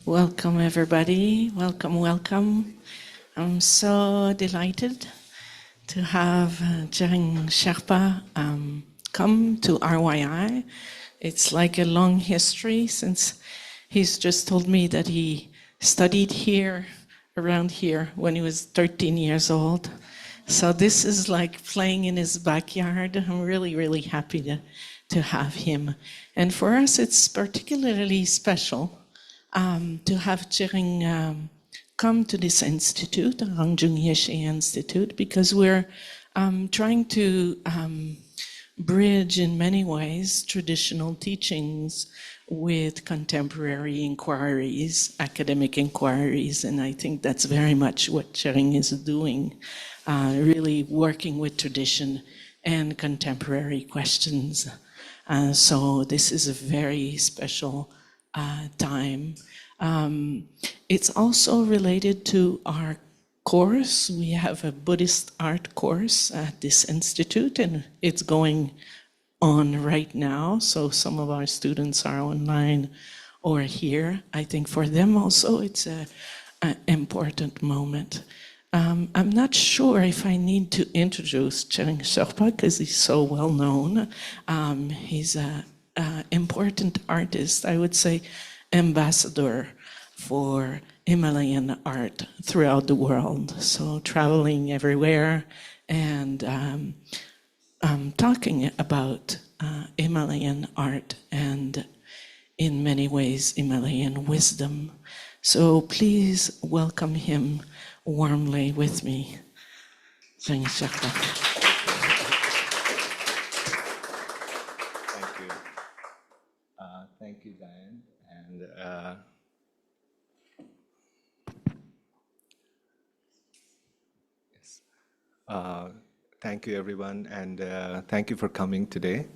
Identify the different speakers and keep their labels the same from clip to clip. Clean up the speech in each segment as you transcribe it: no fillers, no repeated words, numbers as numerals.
Speaker 1: Welcome, everybody. Welcome, welcome. I'm so delighted to have Tsherin Sherpa come to RYI. It's like a long history since he's just told me that he studied here, around here, when he was 13 years old. So this is like playing in his backyard. I'm really, really happy to have him. And for us, it's particularly special to have Tsherin come to this institute, Rangjung Yeshe Institute, because we're trying to bridge in many ways traditional teachings with contemporary inquiries, academic inquiries, and I think that's very much what Tsherin is doing, really working with tradition and contemporary questions. So this is a very special time. It's also related to our course. We have a Buddhist art course at this institute, and it's going on right now. So some of our students are online or here. I think for them also it's an important moment. I'm not sure if I need to introduce Tsherin Sherpa because he's so well known. He's an important artist, I would say ambassador for Himalayan art throughout the world. So traveling everywhere and talking about Himalayan art and in many ways Himalayan wisdom. So please welcome him warmly with me. Tsherin Sherpa.
Speaker 2: Thank you. Thank you, Diane. And yes. Thank you, everyone, and thank you for coming today.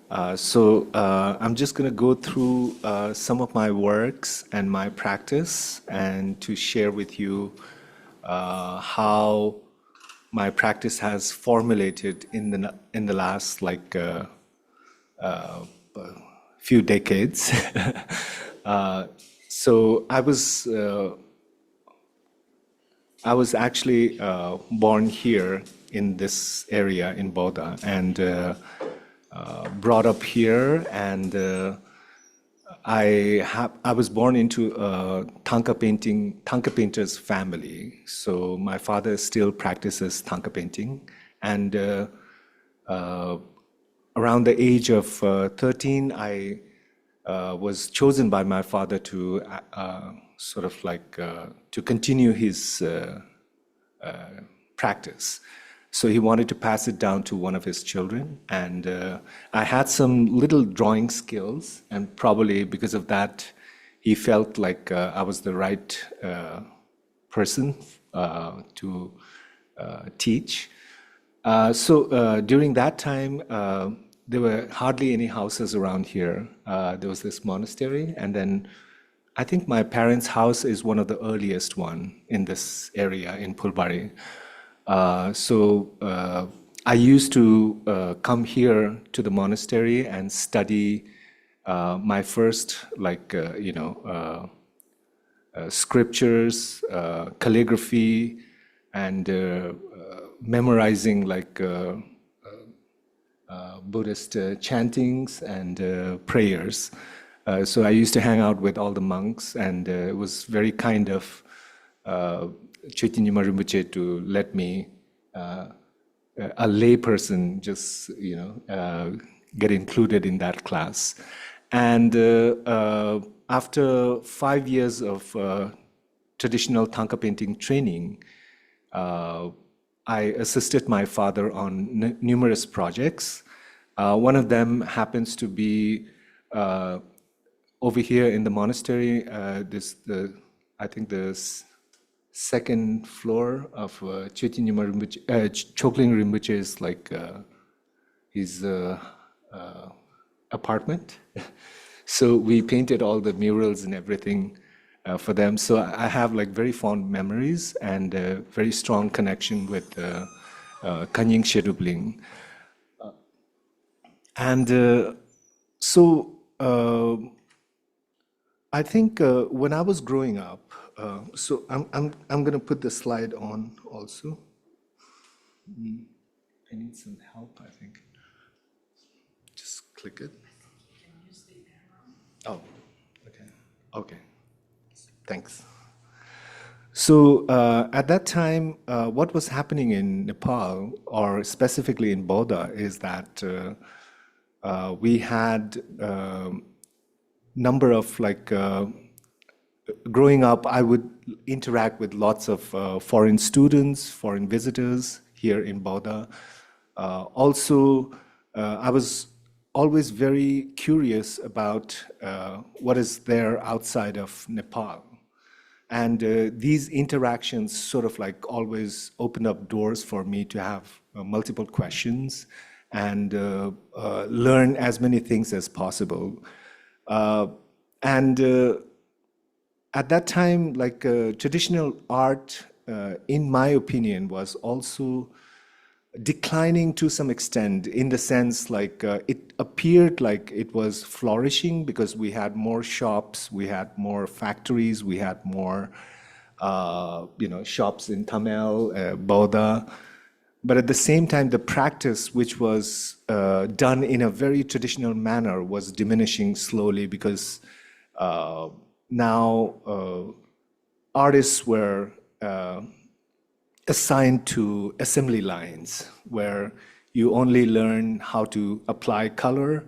Speaker 2: I'm just going to go through some of my works and my practice, and to share with you how my practice has formulated in the last few decades. So I was actually born here in this area in Bodha, and brought up here, and I was born into a thangka painter's family. So my father still practices thangka painting, and around the age of 13, I was chosen by my father to to continue his practice. So he wanted to pass it down to one of his children, and I had some little drawing skills, and probably because of that, he felt like I was the right person to teach. During that time, there were hardly any houses around here. There was this monastery, and then I think my parents' house is one of the earliest one in this area in Phulbari. I used to come here to the monastery and study my first, scriptures, calligraphy, and memorizing Buddhist chantings and prayers. So I used to hang out with all the monks, and it was very kind of Chaitanya Rinpoche to let me, a lay person, just get included in that class. And after 5 years of traditional thangka painting training, I assisted my father on numerous projects. One of them happens to be over here in the monastery. I think the second floor of Chaitanya Rinpoche, Chokling Rinpoche's his apartment. So we painted all the murals and everything for them. So I have very fond memories and a very strong connection with Kanying Shedubling. I think when I was growing up, so I'm going to put the slide on also. I need some help, I think. Just click it. Oh, okay. Okay. Thanks. So at that time, what was happening in Nepal, or specifically in Bodha, is that we had number of growing up, I would interact with lots of foreign students, foreign visitors here in Bodha. Also, I was always very curious about what is there outside of Nepal. And these interactions sort of like always opened up doors for me to have multiple questions and learn as many things as possible. And at that time, like traditional art, in my opinion, was also declining to some extent, in the sense like it appeared like it was flourishing because we had more shops, we had more factories, we had more shops in Tamil, Bodha. But at the same time, the practice, which was done in a very traditional manner, was diminishing slowly because now artists were assigned to assembly lines where you only learn how to apply color,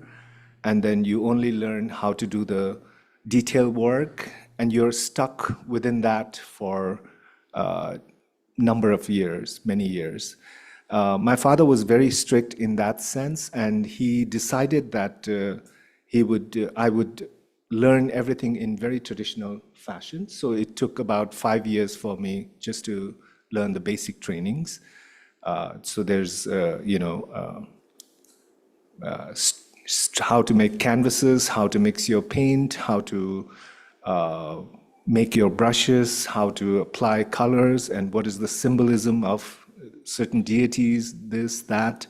Speaker 2: and then you only learn how to do the detail work, and you're stuck within that for a number of years, many years. My father was very strict in that sense, and he decided that I would learn everything in very traditional fashion. So it took about 5 years for me just to learn the basic trainings. So there's, how to make canvases, how to mix your paint, how to make your brushes, how to apply colors, and what is the symbolism of certain deities, this, that.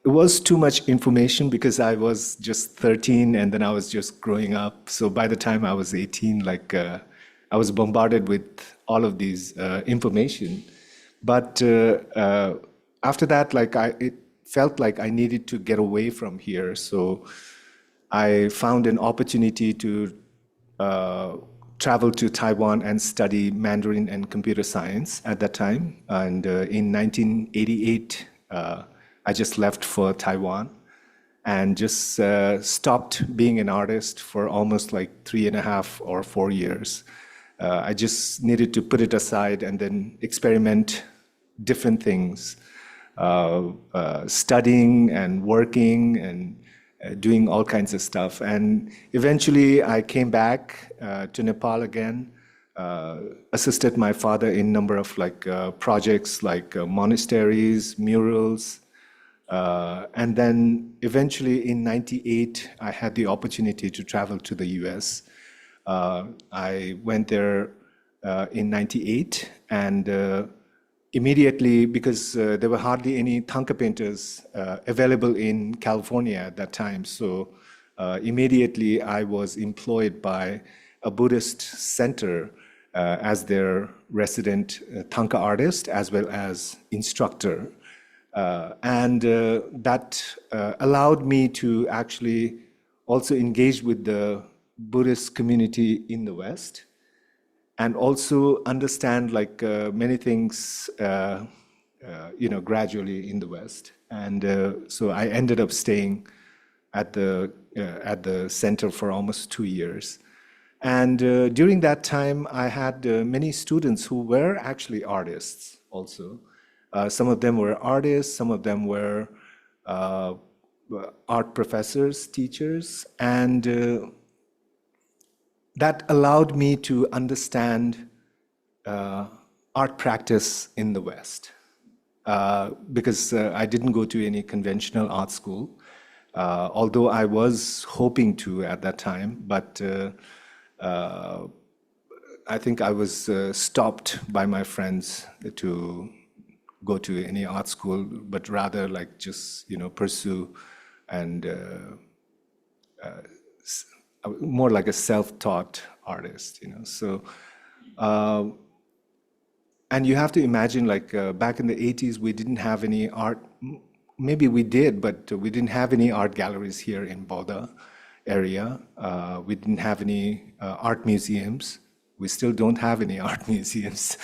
Speaker 2: It was too much information because I was just 13 and then I was just growing up. So by the time I was 18, I was bombarded with all of these information. But after that, it felt like I needed to get away from here. So I found an opportunity to travel to Taiwan and study Mandarin and computer science at that time. And in 1988, I just left for Taiwan and just stopped being an artist for almost like 3.5 or 4 years. I just needed to put it aside and then experiment different things, studying and working and doing all kinds of stuff. And eventually I came back to Nepal again, assisted my father in a number of projects like monasteries, murals. And then eventually in 98, I had the opportunity to travel to the US. I went there in 98 and immediately, because there were hardly any thangka painters available in California at that time. So immediately I was employed by a Buddhist center as their resident thangka artist as well as instructor. And that allowed me to actually also engage with the Buddhist community in the West and also understand many things, gradually in the West. And so I ended up staying at the center for almost 2 years. And during that time, I had many students who were actually artists also. Some of them were artists, some of them were art professors, teachers, and that allowed me to understand art practice in the West. Because I didn't go to any conventional art school, although I was hoping to at that time, but I think I was stopped by my friends to go to any art school, but rather pursue and more like a self-taught artist, you know. So, and you have to imagine, like back in the 80s, we didn't have any art. Maybe we did, but we didn't have any art galleries here in Bodha area. We didn't have any art museums. We still don't have any art museums.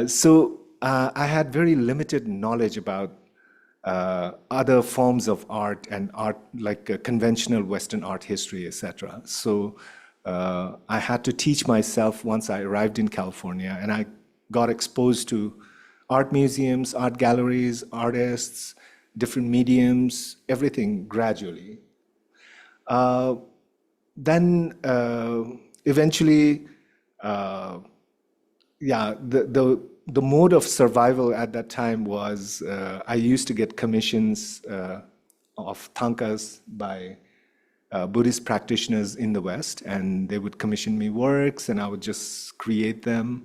Speaker 2: So I had very limited knowledge about other forms of art and art, like conventional Western art history, etc. So I had to teach myself once I arrived in California, and I got exposed to art museums, art galleries, artists, different mediums, everything gradually. Then eventually, yeah, the mode of survival at that time was I used to get commissions of thangkas by Buddhist practitioners in the West, and they would commission me works, and I would just create them.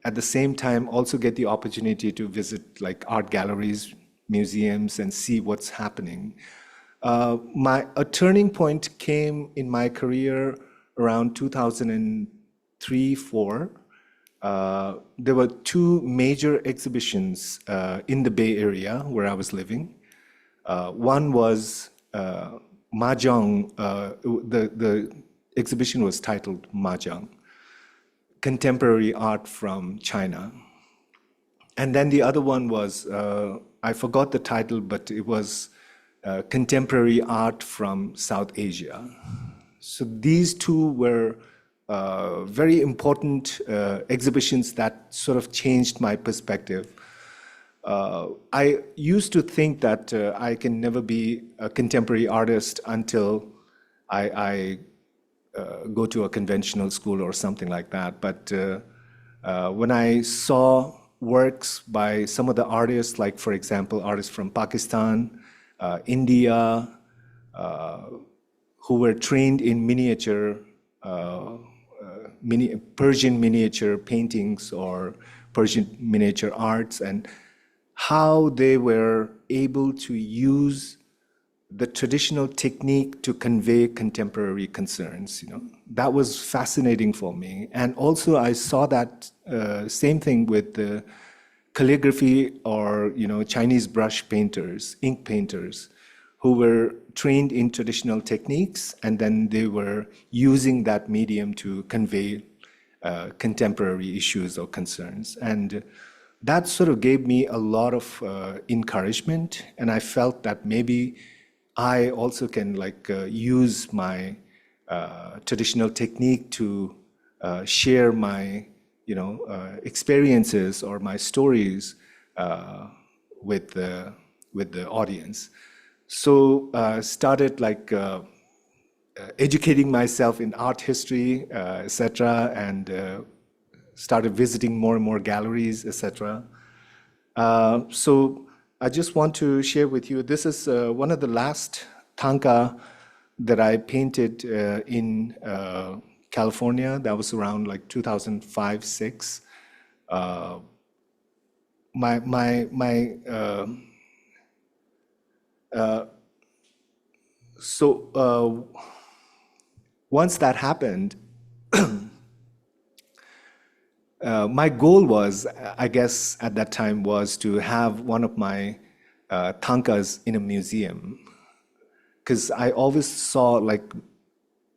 Speaker 2: At the same time, also get the opportunity to visit like art galleries, museums, and see what's happening. A turning point came in my career around 2003-4. There were two major exhibitions in the Bay Area where I was living. One was Mahjong. The exhibition was titled Mahjong, Contemporary Art from China. And then the other one was, I forgot the title, but it was Contemporary Art from South Asia. So these two were very important exhibitions that sort of changed my perspective. I used to think that I can never be a contemporary artist until I go to a conventional school or something like that. But when I saw works by some of the artists, like, for example, artists from Pakistan, India, who were trained in miniature, Persian miniature paintings or Persian miniature arts, and how they were able to use the traditional technique to convey contemporary concerns, you know, that was fascinating for me. And also I saw that same thing with the calligraphy or, you know, Chinese brush painters, ink painters, who were trained in traditional techniques, and then they were using that medium to convey contemporary issues or concerns. And that sort of gave me a lot of encouragement, and I felt that maybe I also can use my traditional technique to share my experiences or my stories with the audience. So started educating myself in art history, etc., and started visiting more and more galleries, etc. So I just want to share with you, this is one of the last thangka that I painted in California. That was around 2005-6. So once that happened, my goal was, I guess at that time, was to have one of my thangkas in a museum, because I always saw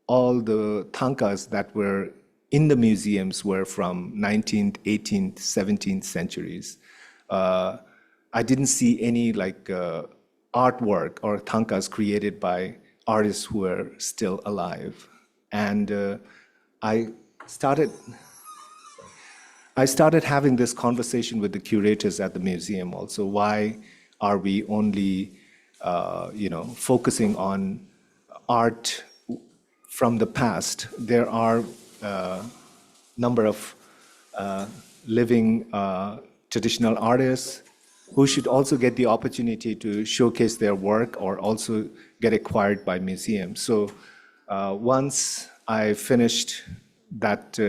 Speaker 2: all the thangkas that were in the museums were from 19th, 18th, 17th centuries. I didn't see any artwork or thangkas created by artists who were still alive. And I started having this conversation with the curators at the museum also. Why are we only focusing on art from the past? There are a number of living traditional artists who should also get the opportunity to showcase their work or also get acquired by museums. So once I finished that,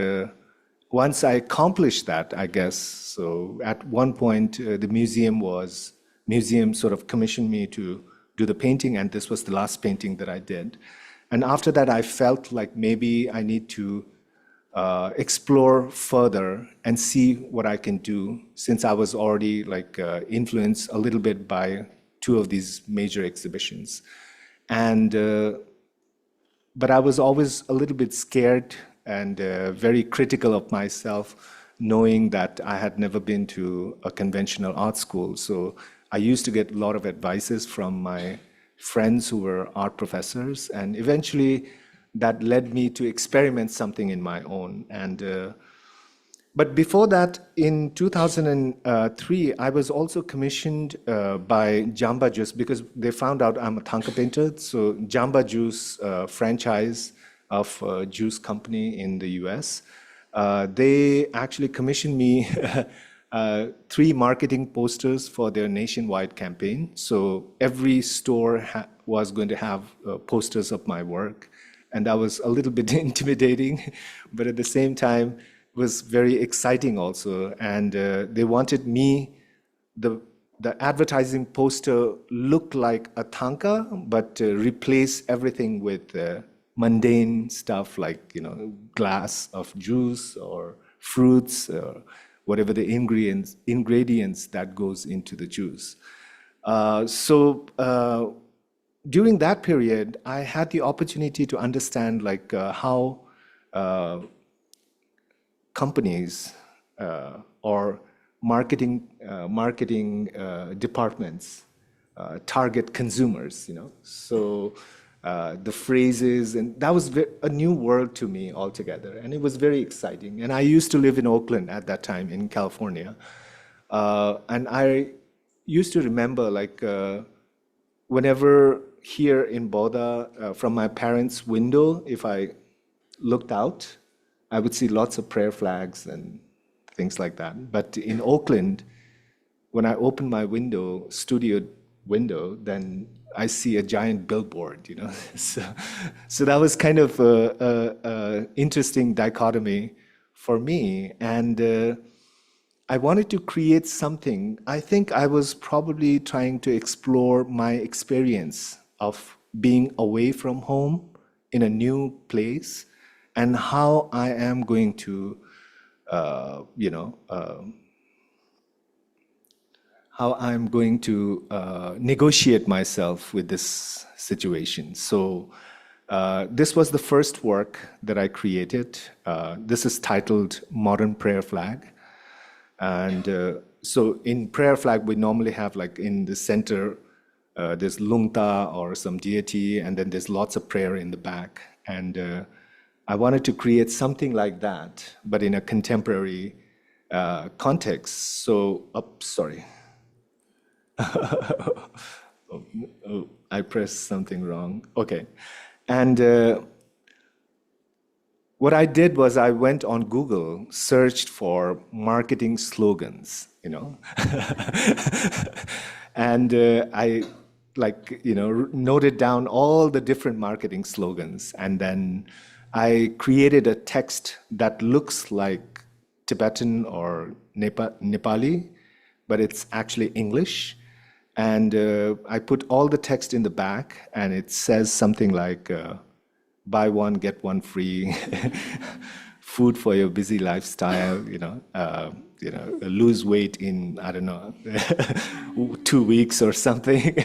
Speaker 2: once I accomplished that, I guess, so at one point the museum sort of commissioned me to do the painting, and this was the last painting that I did. And after that, I felt like maybe I need to explore further and see what I can do, since I was already like influenced a little bit by two of these major exhibitions. And but I was always a little bit scared and very critical of myself, knowing that I had never been to a conventional art school. So I used to get a lot of advices from my friends who were art professors, and eventually that led me to experiment something in my own. And but before that, in 2003, I was also commissioned by Jamba Juice, because they found out I'm a thangka painter. So Jamba Juice franchise of a juice company in the US, they actually commissioned me 3 marketing posters for their nationwide campaign. So every store was going to have posters of my work. And that was a little bit intimidating, but at the same time, was very exciting also. And they wanted me, the advertising poster looked like a thangka, but replace everything with mundane stuff like, glass of juice or fruits or whatever the ingredients that goes into the juice. During that period, I had the opportunity to understand like how companies or marketing departments target consumers. So the phrases, and that was a new world to me altogether, and it was very exciting. And I used to live in Oakland at that time in California, and I used to remember like whenever here in Bodha, from my parents' window, if I looked out, I would see lots of prayer flags and things like that. But in Oakland, when I open my studio window, then I see a giant billboard, So that was kind of a interesting dichotomy for me. And I wanted to create something. I think I was probably trying to explore my experience of being away from home in a new place, and how I am going to, how I'm going to negotiate myself with this situation. So this was the first work that I created. This is titled Modern Prayer Flag. And so in prayer flag, we normally have like in the center, there's lungta or some deity, and then there's lots of prayer in the back. And I wanted to create something like that, but in a contemporary context. So, sorry. I pressed something wrong. Okay. And what I did was I went on Google, searched for marketing slogans, and I noted down all the different marketing slogans, and then I created a text that looks like Tibetan or Nepali, but it's actually English. And I put all the text in the back, and it says something like, buy one, get one free, food for your busy lifestyle, lose weight in, I don't know, 2 weeks or something.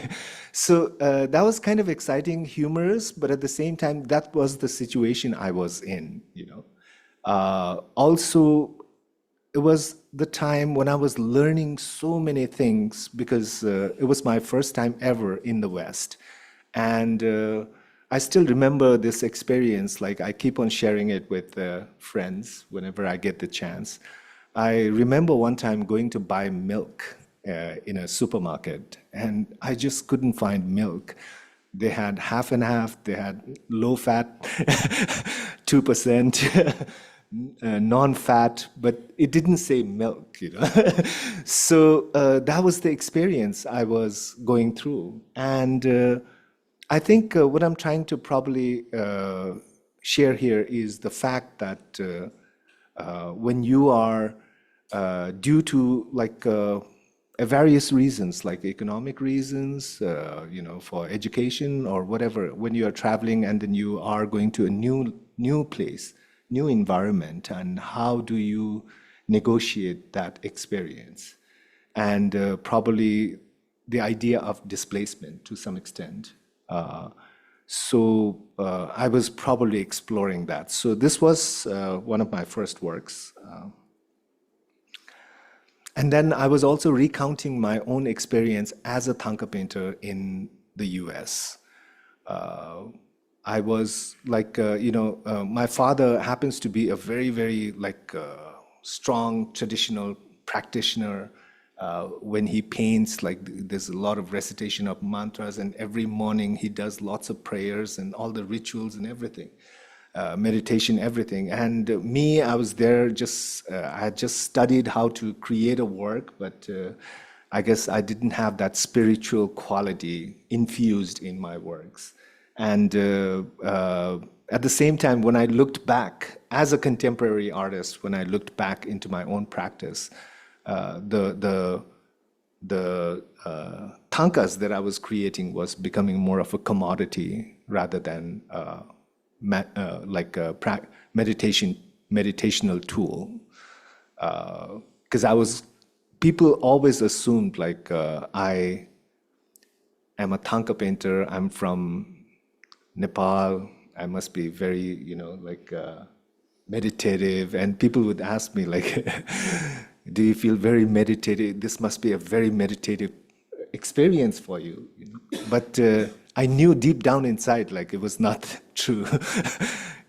Speaker 2: So that was kind of exciting, humorous, but at the same time, that was the situation I was in, Also, it was the time when I was learning so many things, because it was my first time ever in the West. And I still remember this experience. Like, I keep on sharing it with friends whenever I get the chance. I remember one time going to buy milk in a supermarket, and I just couldn't find milk. They had half and half, they had low fat, 2%, non-fat, but it didn't say milk, So that was the experience I was going through. And I think what I'm trying to probably share here is the fact that when you are due to like various reasons, like economic reasons, for education or whatever. When you are traveling and then you are going to a new place, new environment, and how do you negotiate that experience? And probably the idea of displacement to some extent. I was probably exploring that. So this was one of my first works. And then I was also recounting my own experience as a thangka painter in the US. I was like, my father happens to be a very, very strong traditional practitioner. When he paints, like there's a lot of recitation of mantras, and every morning he does lots of prayers and all the rituals and everything. Meditation, everything. And me, I was there I had just studied how to create a work, but I guess I didn't have that spiritual quality infused in my works. And at the same time, when I looked back as a contemporary artist, when I looked back into my own practice, the thangkas that I was creating was becoming more of a commodity rather than like a meditational tool, because people always assumed like I am a thangka painter, I'm from Nepal, I must be very meditative, and people would ask me like do you feel very meditative? This must be a very meditative experience for you, But I knew deep down inside, like it was not true.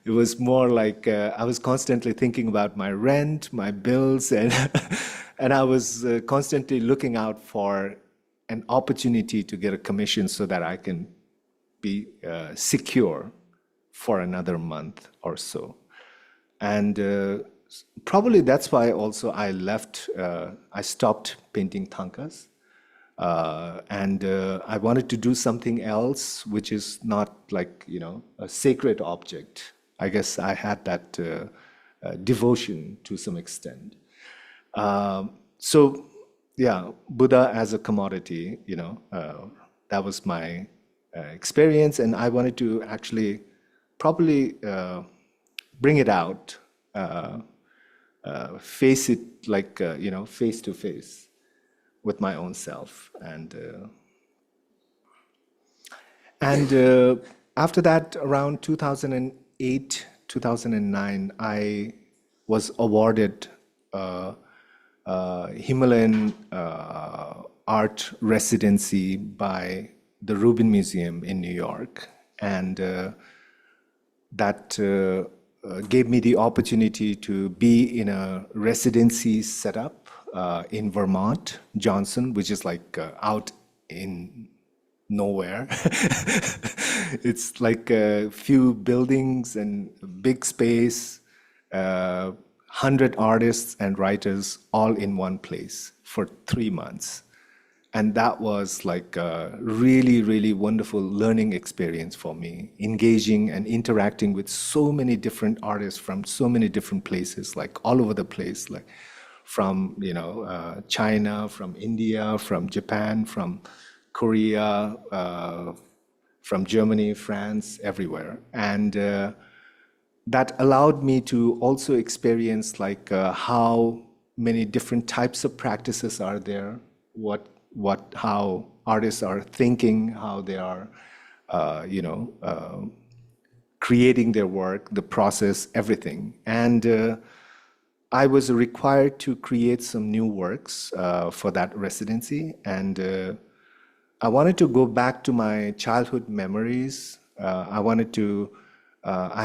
Speaker 2: It was more like I was constantly thinking about my rent, my bills, and and I was constantly looking out for an opportunity to get a commission so that I can be secure for another month or so. And probably that's why also I left, I stopped painting thangkas. And I wanted to do something else, which is not like, a sacred object. I guess I had that devotion to some extent. So, yeah, Buddha as a commodity, that was my experience. And I wanted to actually probably bring it out, face it like, face to face with my own self. And after that, around 2008, 2009, I was awarded Himalayan art residency by the Rubin Museum in New York. And that gave me the opportunity to be in a residency setup in Vermont, Johnson, which is like out in nowhere. It's like a few buildings and big space, 100 artists and writers all in one place for 3 months. And that was like a really, really wonderful learning experience for me, engaging and interacting with so many different artists from so many different places, like all over the place, like from China, from India, from Japan, from Korea, from Germany, France, everywhere. And that allowed me to also experience like how many different types of practices are there, how artists are thinking, how they are, creating their work, the process, everything. And I was required to create some new works for that residency. And I wanted to go back to my childhood memories. I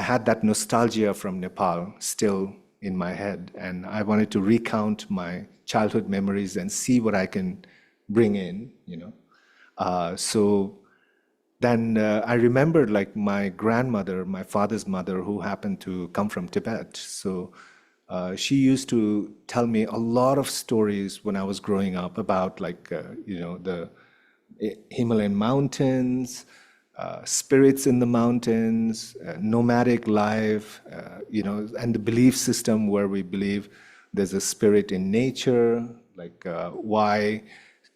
Speaker 2: had that nostalgia from Nepal still in my head. And I wanted to recount my childhood memories and see what I can bring in, So then I remembered like my grandmother, my father's mother, who happened to come from Tibet. So she used to tell me a lot of stories when I was growing up about like, the Himalayan mountains, spirits in the mountains, nomadic life, and the belief system where we believe there's a spirit in nature, like why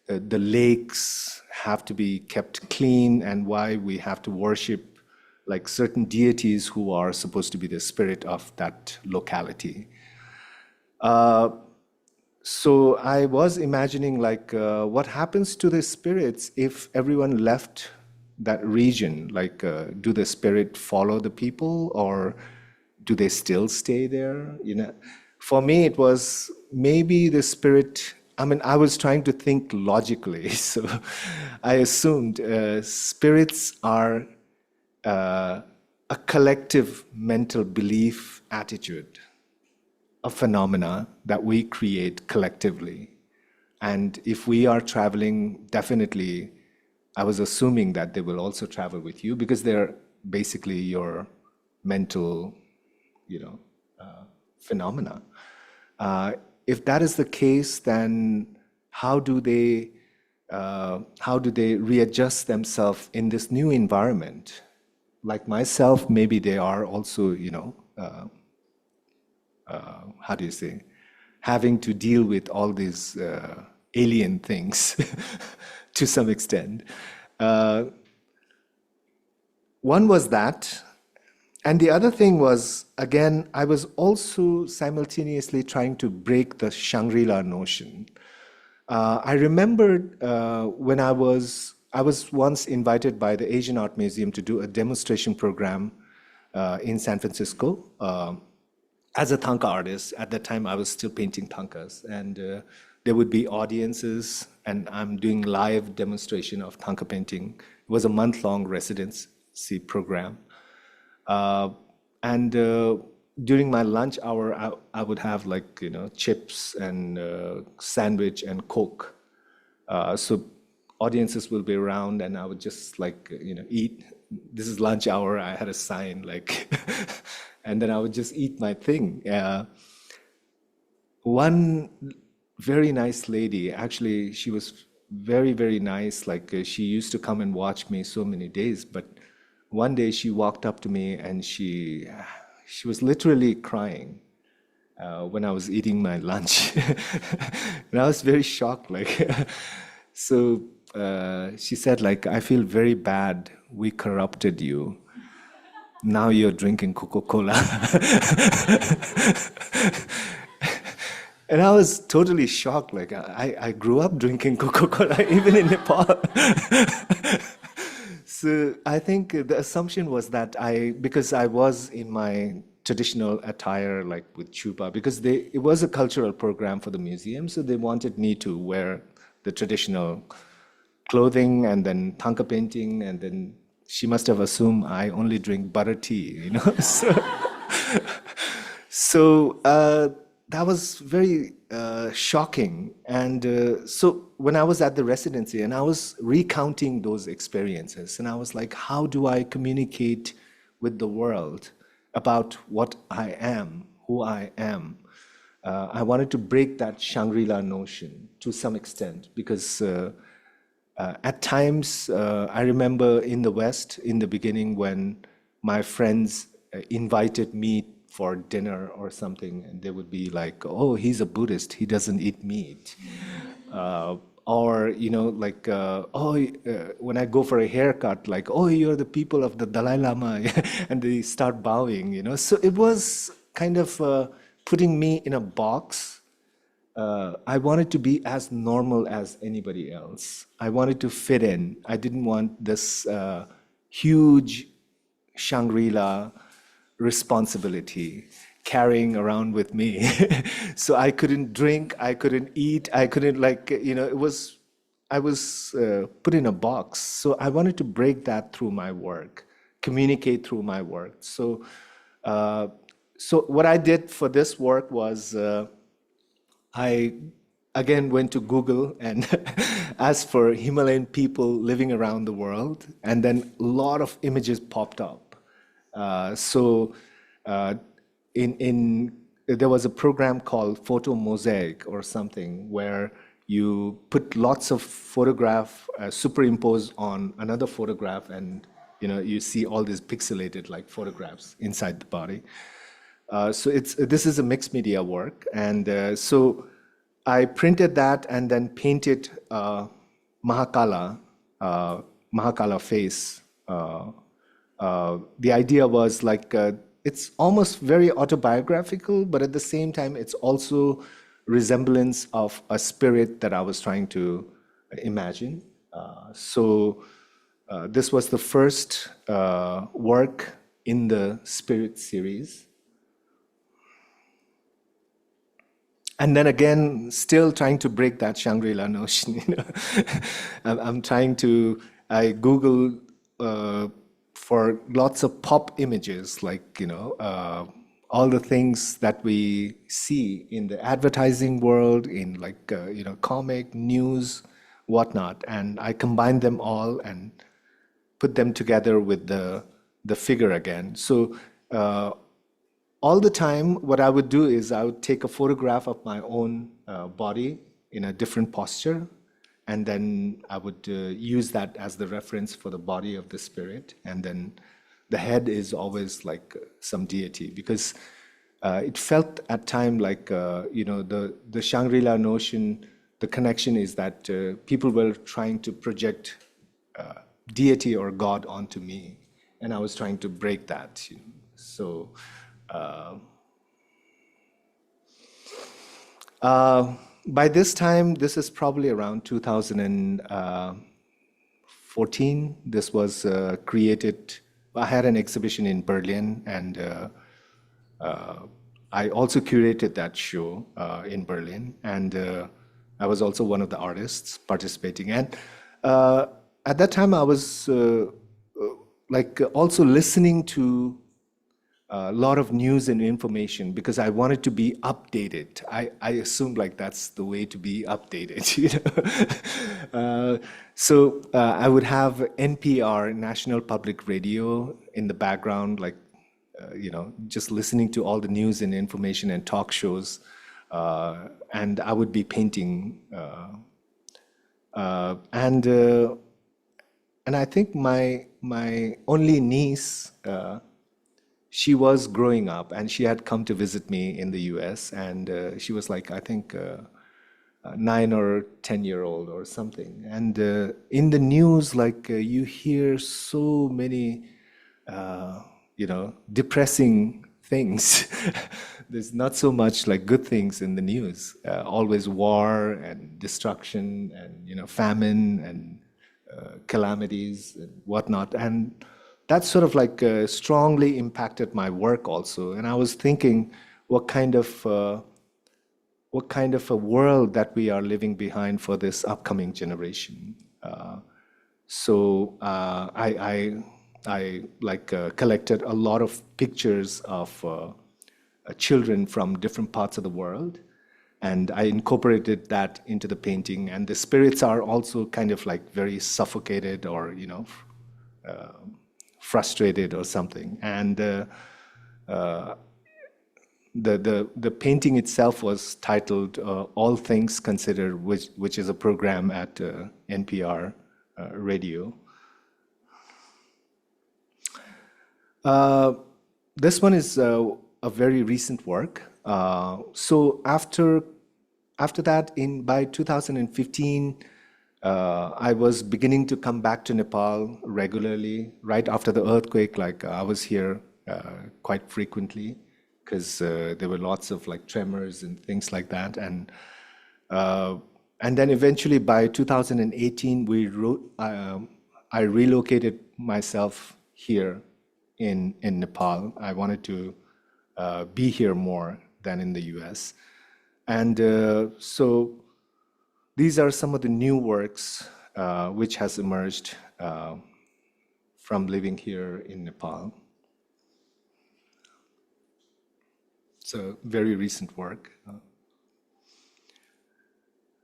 Speaker 2: the lakes have to be kept clean and why we have to worship like certain deities who are supposed to be the spirit of that locality. So I was imagining like what happens to the spirits if everyone left that region? Like, do the spirit follow the people or do they still stay there? You know, for me, it was maybe the spirit. I mean, I was trying to think logically, so I assumed spirits are a collective mental belief attitude, a phenomena that we create collectively. And if we are traveling, definitely, I was assuming that they will also travel with you because they're basically your mental, phenomena. If that is the case, then how do they readjust themselves in this new environment? Like myself, maybe they are also, how do you say, having to deal with all these alien things to some extent. One was that. And the other thing was, again, I was also simultaneously trying to break the Shangri-La notion. I remembered when I was once invited by the Asian Art Museum to do a demonstration program in San Francisco as a thangka artist. At that time, I was still painting thangkas, and there would be audiences, and I'm doing live demonstration of thangka painting. It was a month-long residency program. And during my lunch hour, I would have like, chips and sandwich and Coke. So audiences will be around and I would just like, eat. This is lunch hour. I had a sign like, and then I would just eat my thing. One very nice lady, actually, she was very, very nice. Like she used to come and watch me so many days, but one day she walked up to me and she was literally crying when I was eating my lunch. And I was very shocked. Like, so she said, like, I feel very bad. We corrupted you. Now you're drinking Coca-Cola. And I was totally shocked. Like, I grew up drinking Coca-Cola, even in Nepal. So I think the assumption was that because I was in my traditional attire, like with chupa, because it was a cultural program for the museum, so they wanted me to wear the traditional clothing and then thangka painting, and then she must have assumed I only drink butter tea, So that was very shocking. And so when I was at the residency and I was recounting those experiences, and I was like, how do I communicate with the world about what I am, who I am? I wanted to break that Shangri-La notion to some extent because at times, I remember in the West, in the beginning, when my friends invited me for dinner or something, and they would be like, oh, he's a Buddhist, he doesn't eat meat. Or, when I go for a haircut, like, oh, you're the people of the Dalai Lama, and they start bowing. So it was kind of putting me in a box. I wanted to be as normal as anybody else. I wanted to fit in. I didn't want this huge Shangri-La responsibility carrying around with me. So I couldn't drink, I couldn't eat, I couldn't I was put in a box. So I wanted to break that through my work, communicate through my work. So what I did for this work was I again went to Google and asked for Himalayan people living around the world, and then a lot of images popped up. There was a program called Photo Mosaic or something where you put lots of photograph superimposed on another photograph, and you see all these pixelated like photographs inside the body. So this is a mixed media work, and so I printed that and then painted Mahakala, Mahakala face. The idea was like it's almost very autobiographical, but at the same time, it's also resemblance of a spirit that I was trying to imagine. This was the first work in the spirit series. And then again, still trying to break that Shangri-La notion. I'm trying to, I Google for lots of pop images, like, all the things that we see in the advertising world, in like, comic, news, whatnot. And I combine them all and put them together with the figure again. So all the time, what I would do is I would take a photograph of my own body in a different posture, and then I would use that as the reference for the body of the spirit. And then the head is always like some deity, because it felt at time like, the Shangri-La notion, the connection is that people were trying to project deity or God onto me, and I was trying to break that. So by this time, this is probably around 2014. This was created. I had an exhibition in Berlin, and I also curated that show in Berlin, and I was also one of the artists participating. And at that time, I was also listening to a lot of news and information, because I wanted to be updated. I assumed like that's the way to be updated. So I would have NPR, National Public Radio, in the background, like just listening to all the news and information and talk shows, and I would be painting, and I think my only niece. She was growing up, and she had come to visit me in the US, and she was like, I think, 9 or 10-year-old or something. And in the news, like you hear so many, depressing things. There's not so much like good things in the news. Always war and destruction and famine and calamities and whatnot. And that sort of like strongly impacted my work also. And I was thinking, what kind of a world that we are leaving behind for this upcoming generation. So I collected a lot of pictures of children from different parts of the world, and I incorporated that into the painting. And the spirits are also kind of like very suffocated or frustrated or something. And the painting itself was titled "All Things Considered," which is a program at NPR radio. This one is a very recent work. So after that, by 2015. I was beginning to come back to Nepal regularly right after the earthquake. Like I was here quite frequently, because there were lots of like tremors and things like that. And then eventually by 2018, I relocated myself here in Nepal. I wanted to be here more than in the US. And so these are some of the new works which has emerged from living here in Nepal. So very recent work.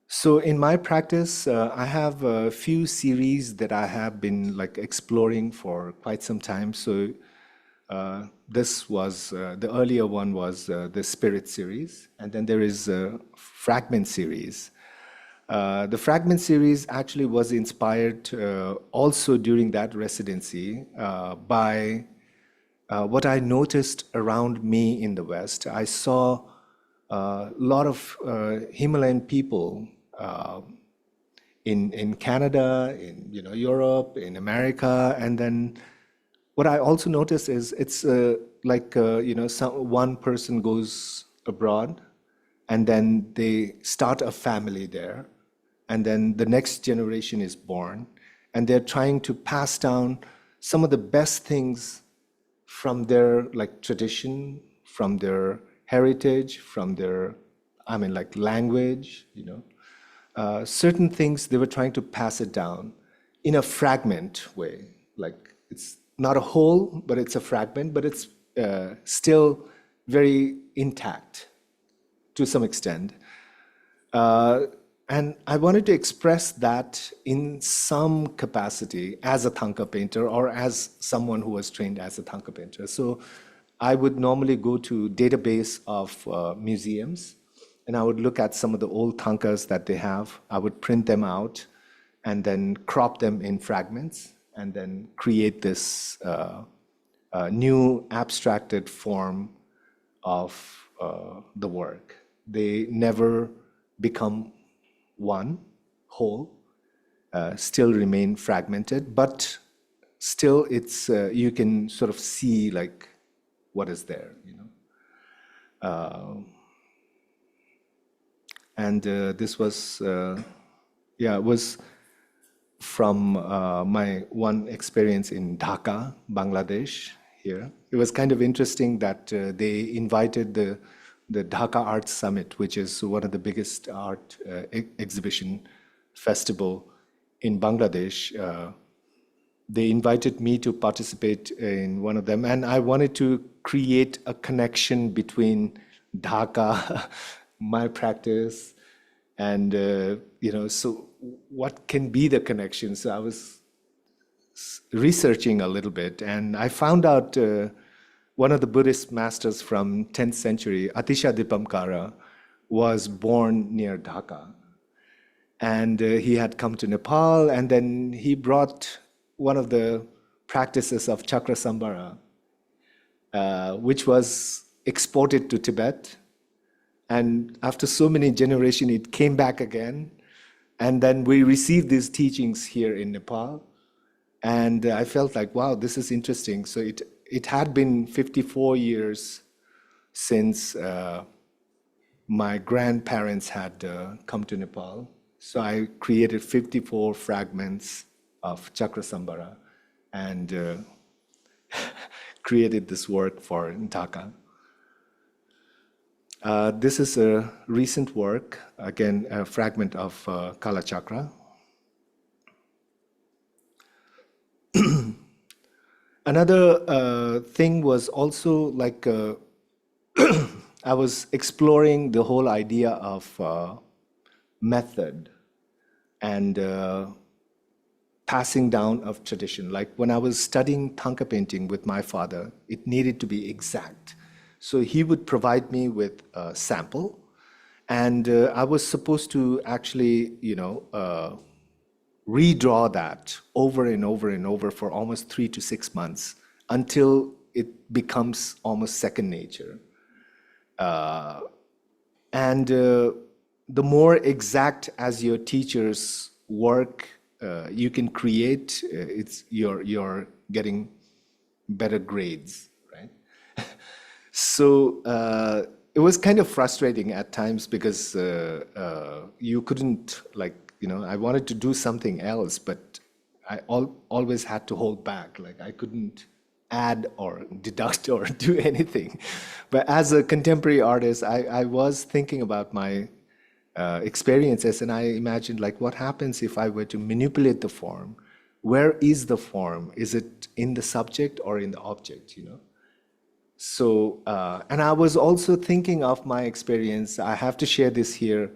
Speaker 2: So in my practice, I have a few series that I have been like exploring for quite some time. So this was, the earlier one was the Spirit series, and then there is a Fragment series. The Fragment series actually was inspired also during that residency by what I noticed around me in the West. I saw a lot of Himalayan people in Canada, in Europe, in America, and then what I also noticed is it's one person goes abroad, and then they start a family there, and then the next generation is born, and they're trying to pass down some of the best things from their tradition, from their heritage, from their, language, certain things they were trying to pass it down in a fragment way. Like it's not a whole, but it's a fragment, but it's still very intact to some extent. And I wanted to express that in some capacity as a thangka painter or as someone who was trained as a thangka painter. So I would normally go to database of museums, and I would look at some of the old thangkas that they have. I would print them out and then crop them in fragments and then create this new abstracted form of the work. They never become one whole, still remain fragmented, but still it's you can sort of see like what is there, and this was was from my one experience in Dhaka, Bangladesh. Here it was kind of interesting that they invited the Dhaka Art Summit, which is one of the biggest art exhibition festival in Bangladesh. They invited me to participate in one of them, and I wanted to create a connection between Dhaka, my practice, and so what can be the connection? So I was researching a little bit, and I found out one of the Buddhist masters from 10th century, Atisha Dipamkara, was born near Dhaka. And he had come to Nepal, and then he brought one of the practices of chakra sambhara, which was exported to Tibet. And after so many generations, it came back again. And then we received these teachings here in Nepal. And I felt like, wow, this is interesting. So it had been 54 years since my grandparents had come to Nepal. So I created 54 fragments of chakra sambhara and created this work for Dhaka. This is a recent work, again, a fragment of Kala Chakra. Another thing was also like I was exploring the whole idea of method and passing down of tradition. Like when I was studying thangka painting with my father, it needed to be exact. So he would provide me with a sample, and I was supposed to actually, redraw that over and over and over for almost 3 to 6 months until it becomes almost second nature. And the more exact as your teacher's work you can create, you're getting better grades, right? So it was kind of frustrating at times because you couldn't I wanted to do something else, but I always had to hold back. Like I couldn't add or deduct or do anything. But as a contemporary artist, I was thinking about my experiences, and I imagined like what happens if I were to manipulate the form. Where is the form? Is it in the subject or in the object, So, and I was also thinking of my experience. I have to share this here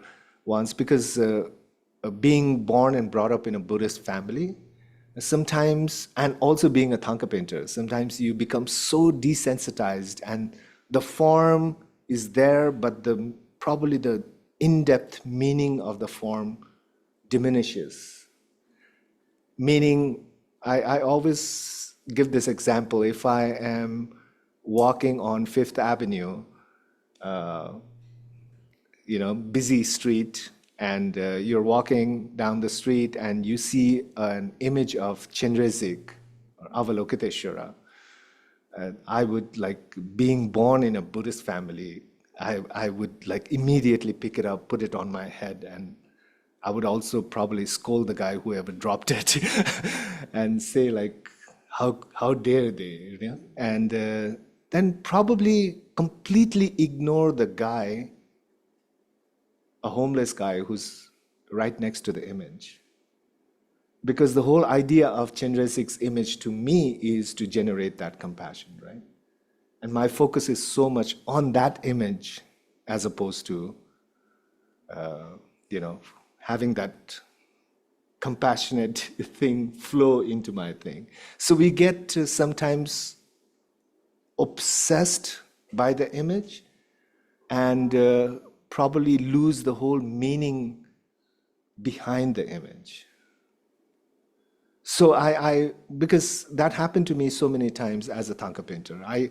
Speaker 2: once because being born and brought up in a Buddhist family, sometimes, and also being a thangka painter, sometimes you become so desensitized and the form is there, but probably the in-depth meaning of the form diminishes. Meaning, I always give this example. If I am walking on Fifth Avenue, busy street, and you're walking down the street and you see an image of Chenrezig or Avalokiteshvara. I would, like, being born in a Buddhist family, I would like immediately pick it up, put it on my head, and I would also probably scold the guy whoever dropped it and say, like, how dare they, and then probably completely ignore the guy, a homeless guy who's right next to the image. Because the whole idea of Chenrezig's image to me is to generate that compassion, right? And my focus is so much on that image as opposed to, having that compassionate thing flow into my thing. So we get sometimes obsessed by the image and probably lose the whole meaning behind the image. So because that happened to me so many times as a thangka painter, I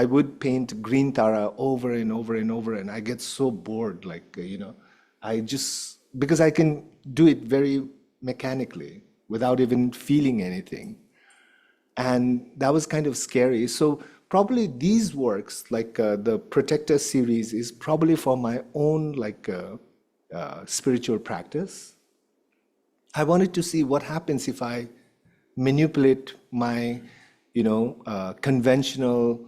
Speaker 2: would paint green Tara over and over and over, and I get so bored, like, because I can do it very mechanically without even feeling anything. And that was kind of scary. So probably these works, like the Protector series, is probably for my own, like, spiritual practice. I wanted to see what happens if I manipulate my, conventional,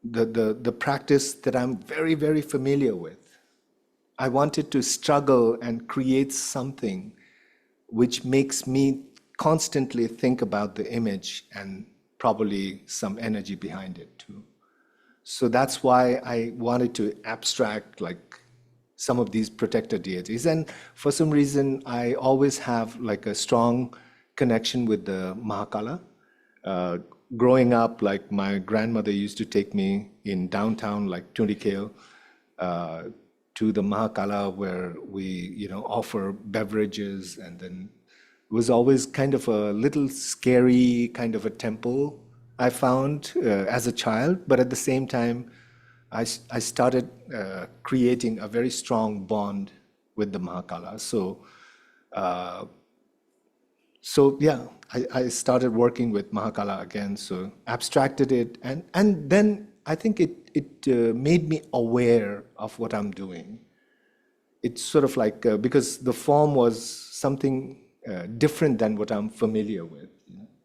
Speaker 2: the practice that I'm very, very familiar with. I wanted to struggle and create something which makes me constantly think about the image and probably some energy behind it too. So that's why I wanted to abstract, like, some of these protector deities. And for some reason, I always have, like, a strong connection with the Mahakala. Growing up, like, my grandmother used to take me in downtown, like 20 km, to the Mahakala, where we, offer beverages. And then it was always kind of a little scary kind of a temple I found as a child. But at the same time, I started creating a very strong bond with the Mahakala. So yeah, I started working with Mahakala again. So abstracted it, and then I think it made me aware of what I'm doing. It's sort of like because the form was something different than what I'm familiar with.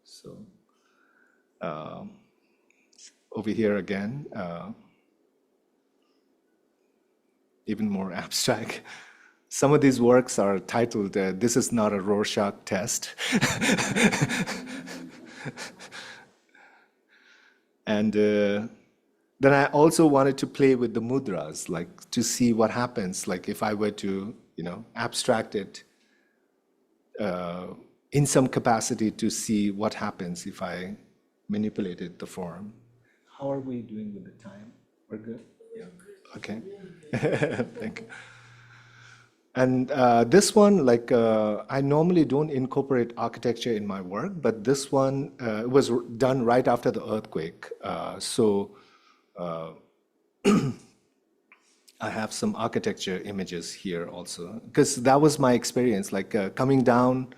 Speaker 2: So over here again. Even more abstract. Some of these works are titled, "This is not a Rorschach test." And then I also wanted to play with the mudras, like to see what happens, like if I were to, abstract it in some capacity, to see what happens if I manipulated the form. How are we doing with the time? We're good? Yeah. Okay. Thank you. And this one, like, I normally don't incorporate architecture in my work, but this one was done right after the earthquake. So I have some architecture images here also, because that was my experience, like coming down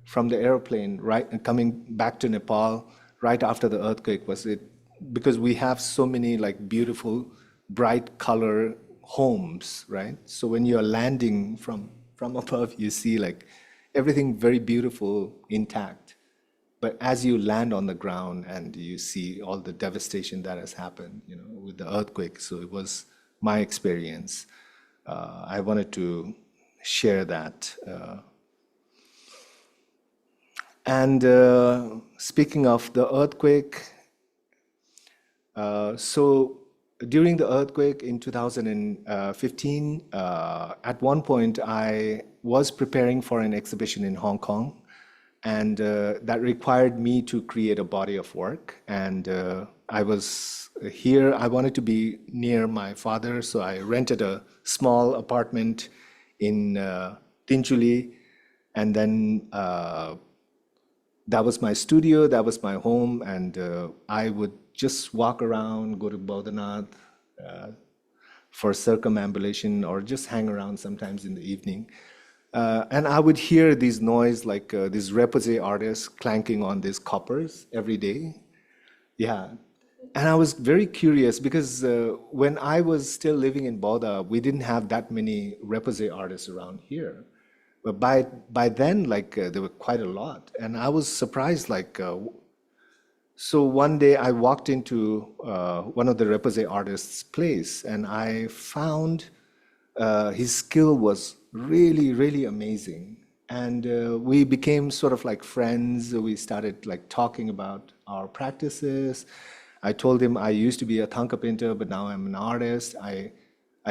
Speaker 2: from the airplane, right, and coming back to Nepal right after the earthquake was it, because we have so many, like, beautiful, bright color homes, right? So when you're landing from above, you see, like, everything very beautiful, intact. But as you land on the ground and you see all the devastation that has happened, with the earthquake, so it was my experience. I wanted to share that. And speaking of the earthquake, so during the earthquake in 2015, at one point I was preparing for an exhibition in Hong Kong, and that required me to create a body of work. And I was here, I wanted to be near my father, so I rented a small apartment in Tinchuli, and then that was my studio, that was my home, and I would just walk around, go to Bodhanath, for circumambulation or just hang around sometimes in the evening. And I would hear these noise like these repoussé artists clanking on these coppers every day. Yeah. And I was very curious because when I was still living in Bodha, we didn't have that many repoussé artists around here. But by then, like there were quite a lot. And I was surprised, like, so one day I walked into one of the repoussé artists' place and I found his skill was really, really amazing. And we became sort of like friends. We started like talking about our practices. I told him I used to be a thangka painter, but now I'm an artist. I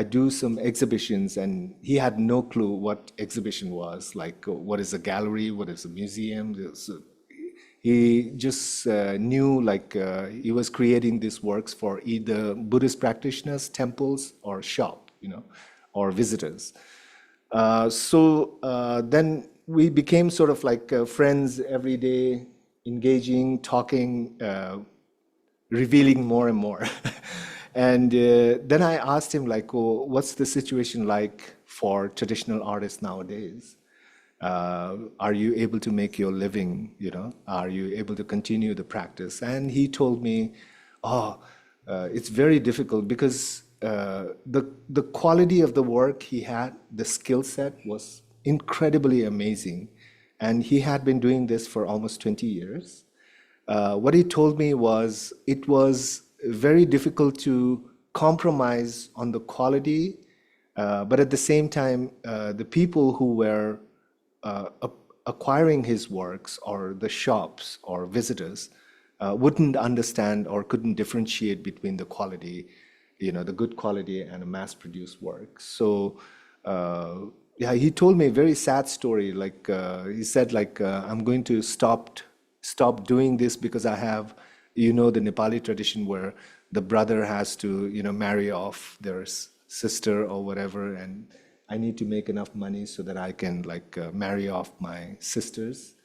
Speaker 2: do some exhibitions, and he had no clue what exhibition was, like what is a gallery, what is a museum. He just knew like he was creating these works for either Buddhist practitioners, temples, or shop, or visitors. So then we became sort of like friends every day, engaging, talking, revealing more and more. And then I asked him, like, oh, what's the situation like for traditional artists nowadays? Are you able to make your living? Are you able to continue the practice? And he told me, it's very difficult because the quality of the work he had, the skill set was incredibly amazing. And he had been doing this for almost 20 years. What he told me was it was very difficult to compromise on the quality, but at the same time, the people who were acquiring his works or the shops or visitors wouldn't understand or couldn't differentiate between the quality, the good quality and a mass-produced work. So yeah, he told me a very sad story. Like he said, like I'm going to stop doing this because I have, the Nepali tradition where the brother has to, marry off their sister or whatever, and I need to make enough money so that I can like marry off my sisters.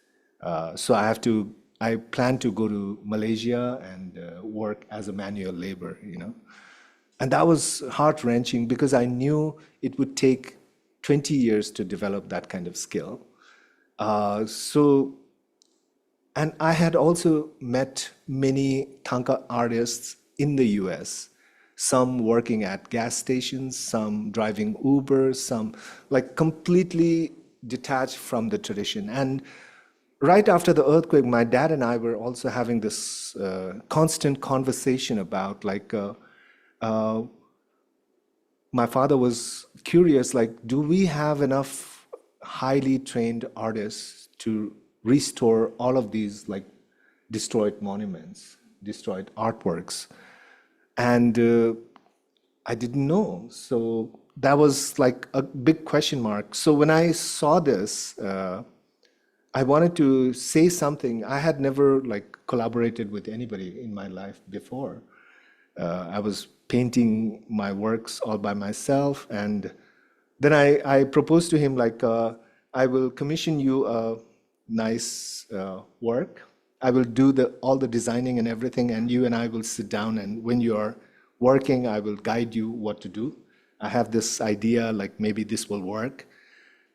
Speaker 2: So I plan to go to Malaysia and work as a manual labor, And that was heart-wrenching because I knew it would take 20 years to develop that kind of skill. And I had also met many thangka artists in the US, some working at gas stations, some driving Uber, some like completely detached from the tradition. And right after the earthquake, my dad and I were also having this constant conversation about like, my father was curious, like, do we have enough highly trained artists to restore all of these like destroyed monuments, destroyed artworks? And I didn't know. So that was like a big question mark. So when I saw this, I wanted to say something. I had never like collaborated with anybody in my life before. I was painting my works all by myself, and then I proposed to him like, I will commission you a nice work. I will do all the designing and everything, and you and I will sit down, and when you are working, I will guide you what to do. I have this idea, like maybe this will work.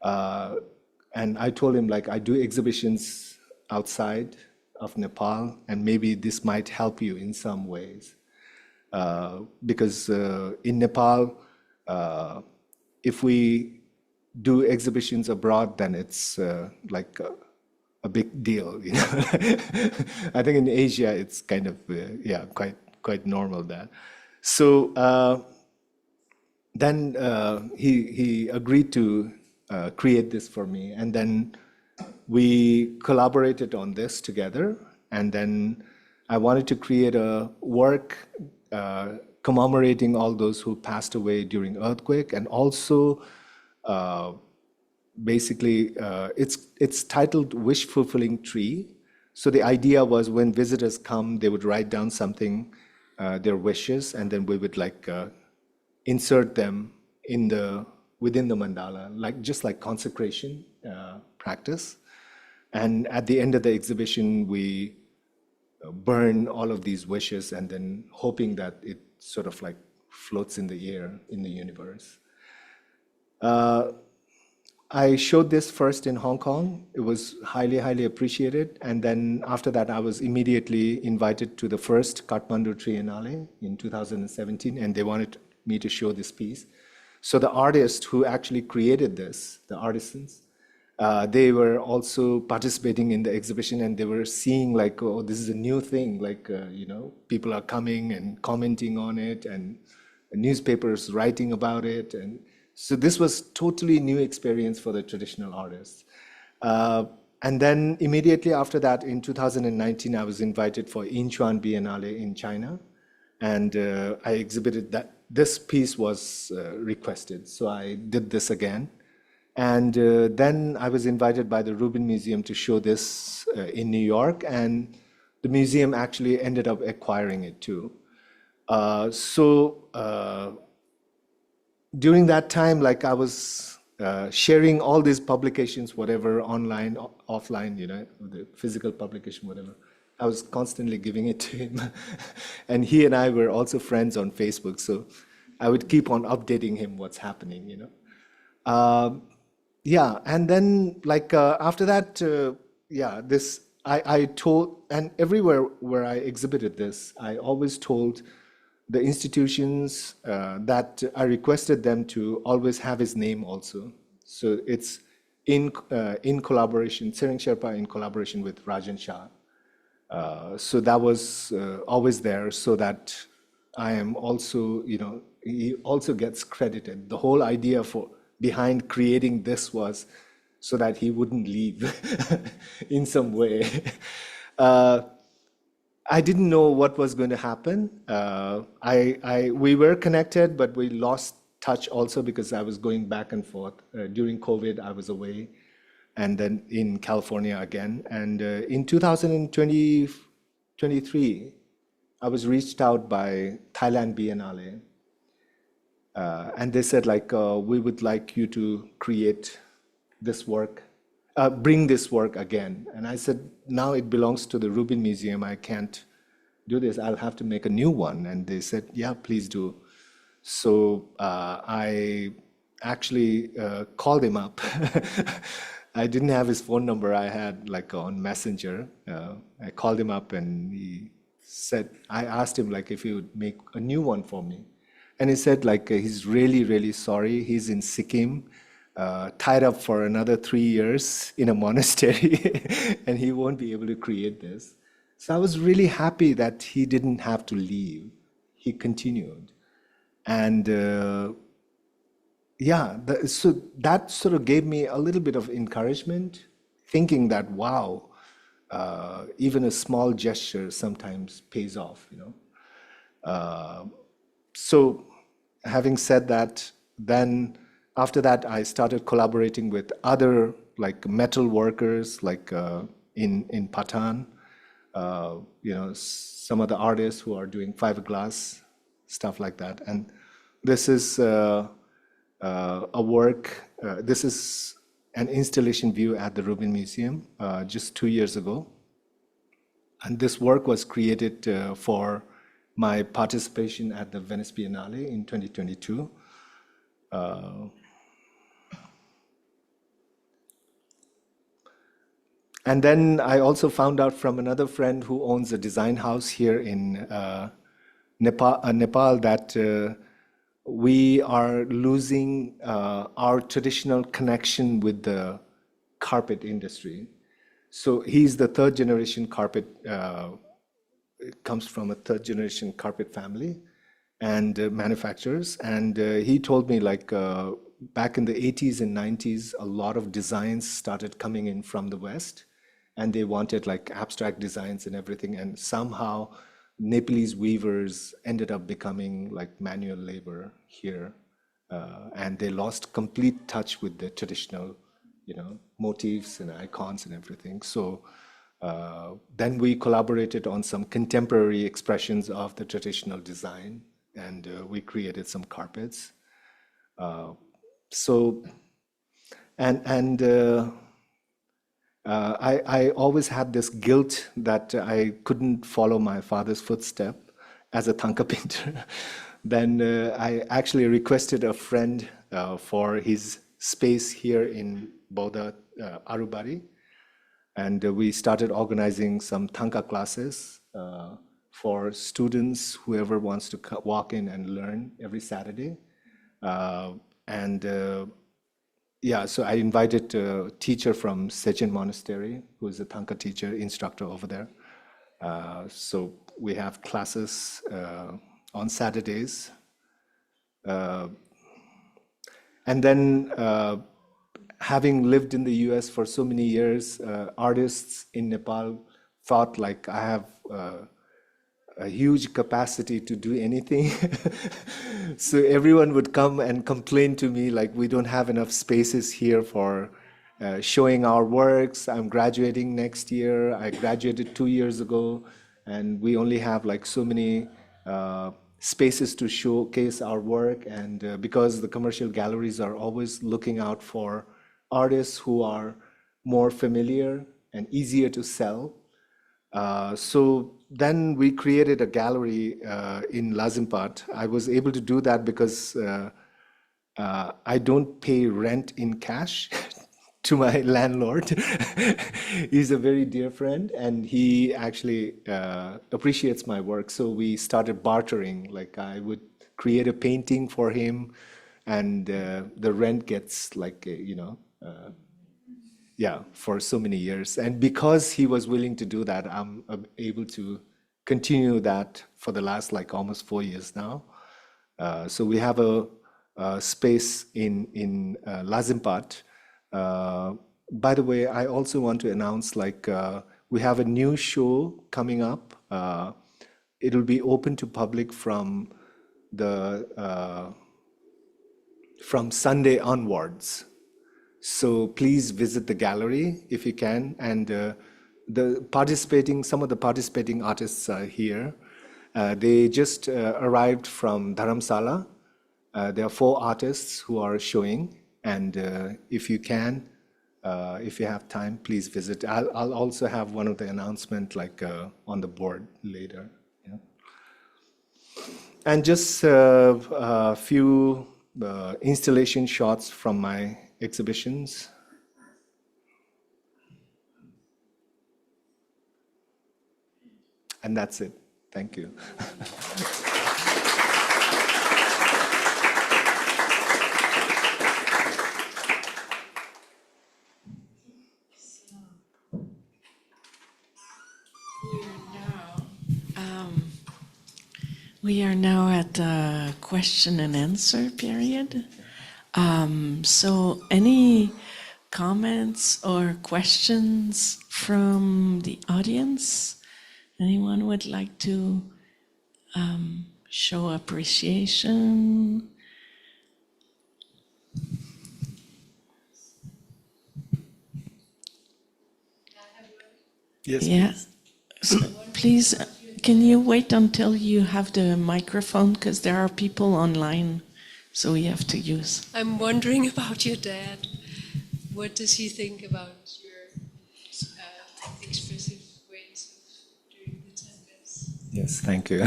Speaker 2: And I told him like, I do exhibitions outside of Nepal, and maybe this might help you in some ways. Because in Nepal, if we do exhibitions abroad, then it's like a big deal. I think in Asia it's kind of quite normal there. So then he agreed to create this for me, and then we collaborated on this together. And then I wanted to create a work commemorating all those who passed away during earthquake, and also basically it's titled Wish Fulfilling Tree. So the idea was when visitors come, they would write down something, their wishes, and then we would like insert them within the mandala, like just like consecration practice. And at the end of the exhibition, we burn all of these wishes, and then hoping that it sort of like floats in the air in the universe. I showed this first in Hong Kong. It was highly, highly appreciated. And then after that, I was immediately invited to the first Kathmandu Triennale in 2017, and they wanted me to show this piece. So the artists who actually created this, the artisans, they were also participating in the exhibition, and they were seeing like, oh, this is a new thing. Like, people are coming and commenting on it, and newspapers writing about it. And so this was totally new experience for the traditional artists. And then immediately after that, in 2019, I was invited for Incheon Biennale in China. And I exhibited that. This piece was requested, so I did this again. And then I was invited by the Rubin Museum to show this in New York, and the museum actually ended up acquiring it too. During that time, like I was sharing all these publications, whatever, online, offline, the physical publication, whatever. I was constantly giving it to him. And he and I were also friends on Facebook, so I would keep on updating him what's happening, and then like after that, I told, and everywhere where I exhibited this, I always told the institutions that I requested them to always have his name also. So it's in collaboration, Tsherin Sherpa in collaboration with Rajan Shah. So that was always there, so that I am also, he also gets credited. The whole idea behind creating this was so that he wouldn't leave in some way. I didn't know what was going to happen. We were connected, but we lost touch also because I was going back and forth. During COVID, I was away, and then in California again. And in 2023, I was reached out by Thailand Biennale. And they said, like, we would like you to create this work, bring this work again. And I said, now it belongs to the Rubin Museum. I can't do this. I'll have to make a new one. And they said, yeah, please do. So I actually called him up. I didn't have his phone number. I had like on Messenger. I called him up, and he said, I asked him like if he would make a new one for me. And he said like he's really, really sorry. He's in Sikkim, tied up for another 3 years in a monastery, and he won't be able to create this. So I was really happy that he didn't have to leave. He continued. And so that sort of gave me a little bit of encouragement, thinking that, wow, even a small gesture sometimes pays off, So having said that, then after that, I started collaborating with other like metal workers, like in Patan, some of the artists who are doing fiberglass, stuff like that. And this is a work, this is an installation view at the Rubin Museum just 2 years ago. And this work was created for my participation at the Venice Biennale in 2022. And then I also found out from another friend who owns a design house here in Nepal that we are losing our traditional connection with the carpet industry. So he's the third generation carpet, comes from a third generation carpet family and manufacturers. And he told me like back in the 80s and 90s, a lot of designs started coming in from the West, and they wanted like abstract designs and everything. And somehow Nepalese weavers ended up becoming like manual labor here. And they lost complete touch with the traditional, motifs and icons and everything. So then we collaborated on some contemporary expressions of the traditional design, and we created some carpets. I always had this guilt that I couldn't follow my father's footstep as a thangka painter. Then I actually requested a friend for his space here in Bodha, Arubari. And we started organizing some thangka classes for students, whoever wants to walk in and learn every Saturday. Yeah, so I invited a teacher from Tsherin Monastery, who is a thangka teacher, instructor over there. So we have classes on Saturdays. And then having lived in the US for so many years, artists in Nepal thought like I have a huge capacity to do anything. So everyone would come and complain to me like we don't have enough spaces here for showing our works. I'm graduating next year. I graduated 2 years ago, and we only have like so many spaces to showcase our work. And because the commercial galleries are always looking out for artists who are more familiar and easier to sell. So then we created a gallery in Lazimpat. I was able to do that because I don't pay rent in cash to my landlord. He's a very dear friend, and he actually appreciates my work. So we started bartering. Like I would create a painting for him, and the rent gets like, yeah, for so many years. And because he was willing to do that, I'm able to continue that for the last like almost 4 years now. So we have a space in Lazimpat. By the way, I also want to announce like we have a new show coming up. It'll be open to public from Sunday onwards. So please visit the gallery if you can. And some of the participating artists are here. They just arrived from Dharamsala. There are 4 artists who are showing. And if you can, if you have time, please visit. I'll also have one of the announcements like on the board later. Yeah. And just a few installation shots from my exhibitions. And that's it. Thank you.
Speaker 1: We are now at the question and answer period. So any comments or questions from the audience? Anyone would like to show appreciation?
Speaker 2: Yes,
Speaker 1: yeah. So please, can you wait until you have the microphone? Because there are people online, so we have to use.
Speaker 3: I'm wondering about your dad. What does he think about your expressive ways of doing the tangas?
Speaker 2: Yes, thank you.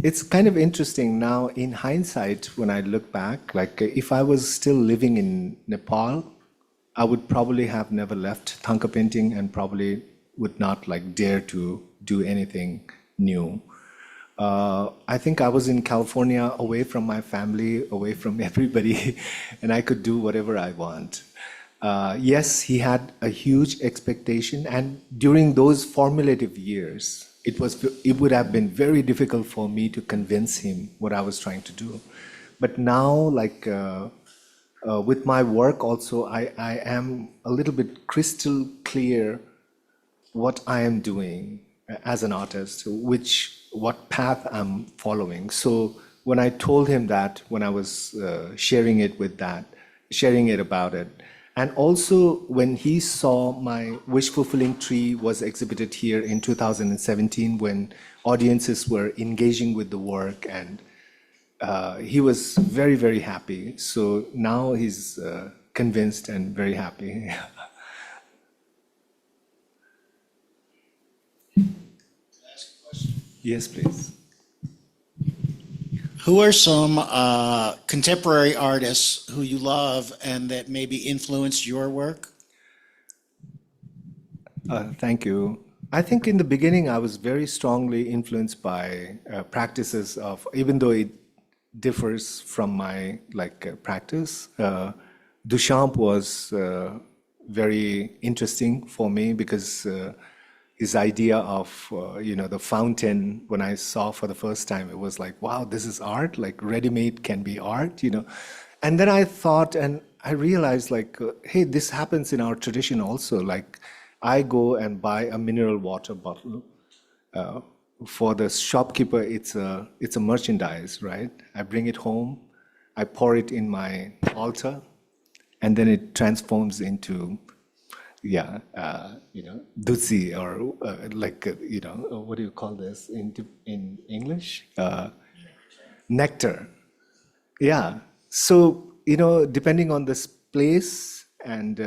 Speaker 2: It's kind of interesting now in hindsight when I look back, like if I was still living in Nepal, I would probably have never left thangka painting and probably would not like dare to do anything new. I think I was in California, away from my family, away from everybody, and I could do whatever I want. Yes, he had a huge expectation, and during those formative years, it would have been very difficult for me to convince him what I was trying to do. But now, like with my work also, I am a little bit crystal clear what I am doing as an artist, what path I'm following. So when I told him that, when I was sharing it about it, and also when he saw my wish fulfilling tree was exhibited here in 2017, when audiences were engaging with the work, and he was very, very happy. So now he's convinced and very happy. Yes, please.
Speaker 4: Who are some contemporary artists who you love and that maybe influenced your work?
Speaker 2: Thank you. I think in the beginning I was very strongly influenced by practices of, even though it differs from my practice. Duchamp was very interesting for me because his idea of the fountain, when I saw for the first time, it was like, wow, this is art. Like ready-made can be art, And then I thought, and I realized, hey, this happens in our tradition also. Like I go and buy a mineral water bottle. For the shopkeeper, it's a merchandise, right? I bring it home, I pour it in my altar, and then it transforms into, dutsi, or what do you call this in English? Nectar. Yeah. So, depending on this place and,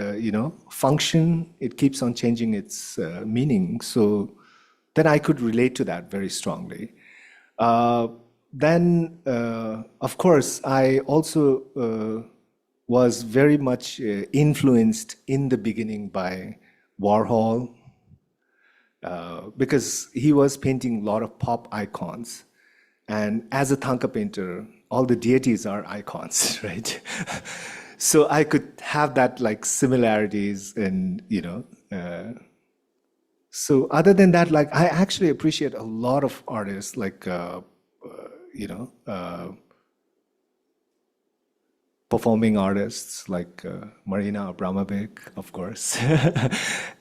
Speaker 2: function, it keeps on changing its meaning. So then I could relate to that very strongly. Then, of course, I also was very much influenced in the beginning by Warhol, because he was painting a lot of pop icons. And as a thangka painter, all the deities are icons, right? So I could have that similarities and, so other than that, I actually appreciate a lot of artists performing artists like Marina Abramovic, of course.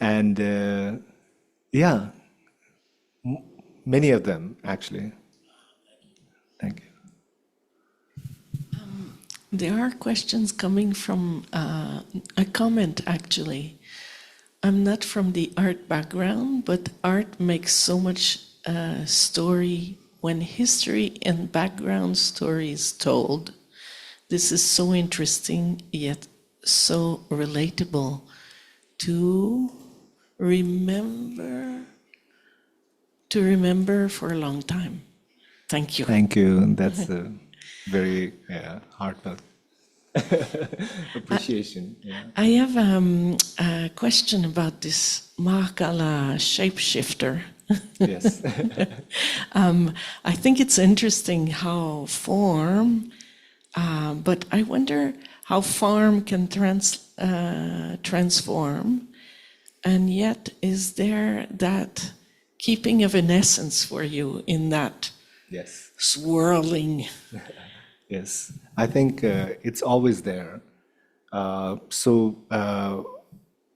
Speaker 2: And many of them, actually. Thank you.
Speaker 1: There are questions coming from a comment, actually. I'm not from the art background, but art makes so much story when history and background story is told. This is so interesting, yet so relatable to remember for a long time. Thank you.
Speaker 2: Thank you. That's a very heartfelt appreciation. Yeah.
Speaker 1: I have a question about this Mahakala shapeshifter.
Speaker 2: Yes.
Speaker 1: I think it's interesting how form, but I wonder how form can transform, and yet is there that keeping of an essence for you in that
Speaker 2: Yes.
Speaker 1: swirling?
Speaker 2: Yes. I think it's always there.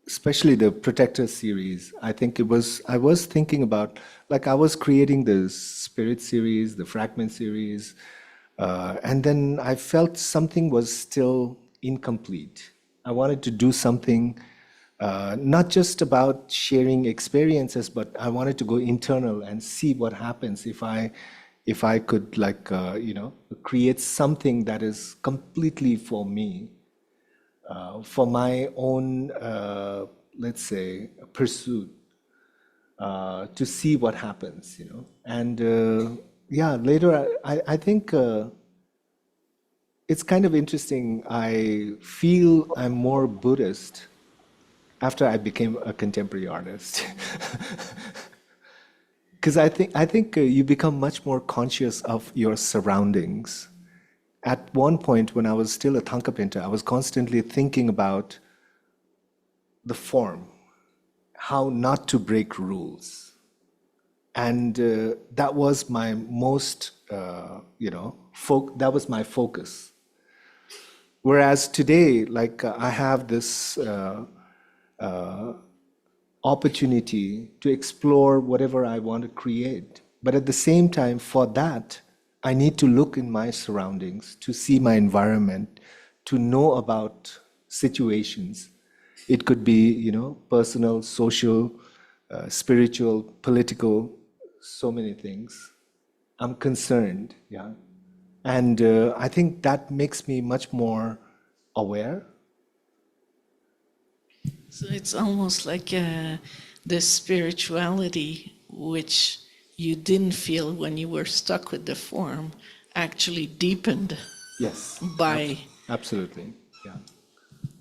Speaker 2: Especially the Protector series, I think I was thinking about, I was creating the Spirit series, the Fragment series, and then I felt something was still incomplete. I wanted to do something, not just about sharing experiences, but I wanted to go internal and see what happens if I could create something that is completely for me. For my own, let's say, pursuit, to see what happens, And later I think it's kind of interesting. I feel I'm more Buddhist after I became a contemporary artist. Because I think you become much more conscious of your surroundings. At one point, when I was still a thangka painter, I was constantly thinking about the form, how not to break rules. And that was my most, that was my focus. Whereas today, I have this opportunity to explore whatever I want to create. But at the same time, for that, I need to look in my surroundings, to see my environment, to know about situations. It could be, personal, social, spiritual, political, so many things. I'm concerned, yeah. And I think that makes me much more aware.
Speaker 1: So it's almost like the spirituality which you didn't feel when you were stuck with the form actually deepened
Speaker 2: Yes.
Speaker 1: by.
Speaker 2: Absolutely. Yeah.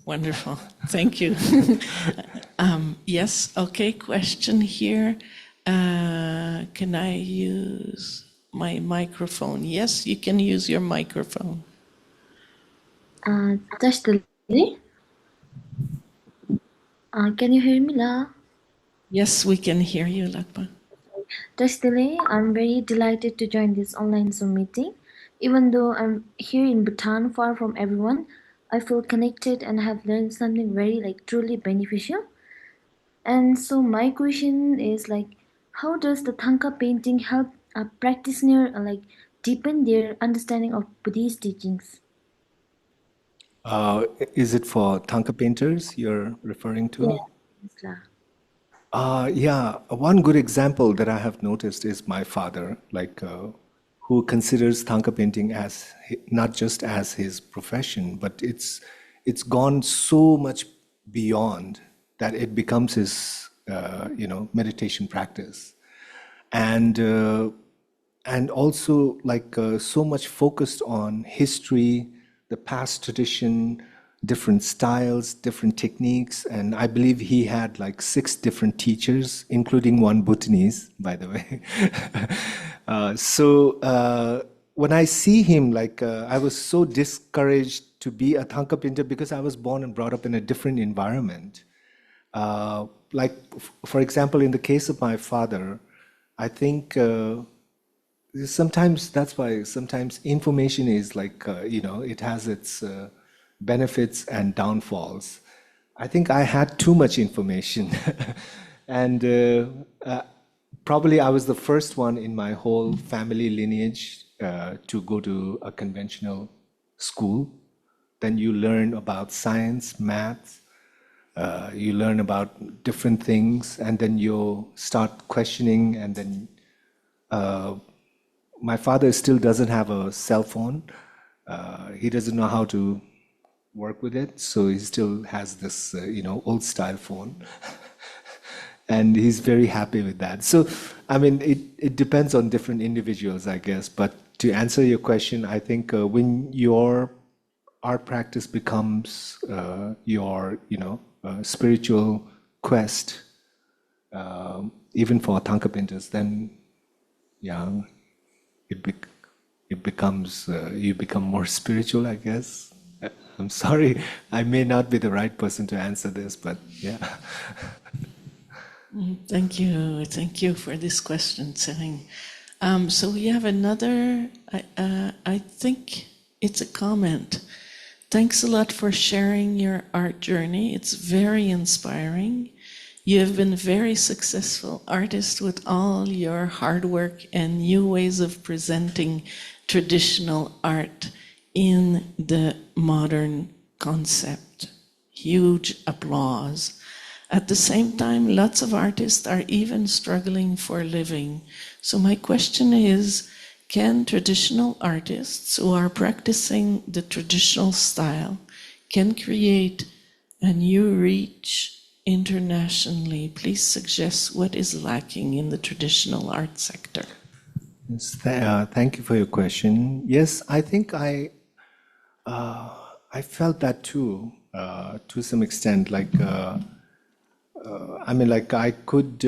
Speaker 1: Wonderful. Thank you. Yes. Okay. Question here. Can I use my microphone? Yes, you can use your microphone.
Speaker 5: Just can you hear me now?
Speaker 1: Yes, we can hear you, Lakpa.
Speaker 5: Destiny, I'm very delighted to join this online Zoom meeting. Even though I'm here in Bhutan, far from everyone, I feel connected and have learned something very truly beneficial. And so my question is how does the thangka painting help a practitioner deepen their understanding of Buddhist teachings?
Speaker 2: Is it for thangka painters you're referring
Speaker 5: Yeah,
Speaker 2: to?
Speaker 5: yes, lah.
Speaker 2: Yeah, one good example that I have noticed is my father, who considers thangka painting as not just as his profession, but it's gone so much beyond that it becomes his meditation practice, and also so much focused on history, the past tradition, different styles, different techniques. And I believe he had like 6 different teachers, including one Bhutanese, by the way. When I see him, I was so discouraged to be a thangka painter because I was born and brought up in a different environment. For example, in the case of my father, I think sometimes that's why sometimes information is it has its benefits and downfalls. I think I had too much information, and probably I was the first one in my whole family lineage to go to a conventional school. Then you learn about science, math, you learn about different things, and then you start questioning. And then my father still doesn't have a cell phone. He doesn't know how to work with it, so he still has this old style phone. And he's very happy with that. So I mean, it depends on different individuals, I guess. But to answer your question, I think when your art practice becomes your spiritual quest, even for thangka painters, then yeah, it becomes you become more spiritual, I guess. I'm sorry, I may not be the right person to answer this, but yeah.
Speaker 1: Thank you. Thank you for this question, Tsherin. So we have another, I think it's a comment. Thanks a lot for sharing your art journey. It's very inspiring. You have been a very successful artist with all your hard work and new ways of presenting traditional art in the modern concept. Huge applause. At the same time, lots of artists are even struggling for a living. So my question is, can traditional artists who are practicing the traditional style can create a new reach internationally? Please suggest what is lacking in the traditional art sector.
Speaker 2: Yes, thank you for your question. Yes, I think I felt that too, to some extent. I could.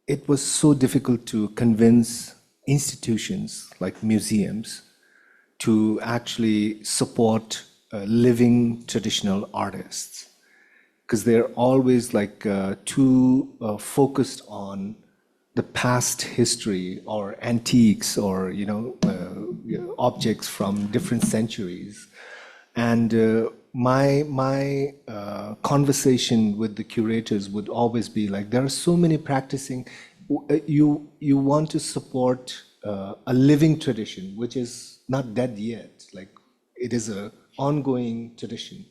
Speaker 2: It was so difficult to convince institutions like museums to actually support living traditional artists, because they're always too focused on the past history or antiques or objects from different centuries. And my conversation with the curators would always be like, there are so many practicing. You want to support a living tradition which is not dead yet. Like, it is a ongoing tradition,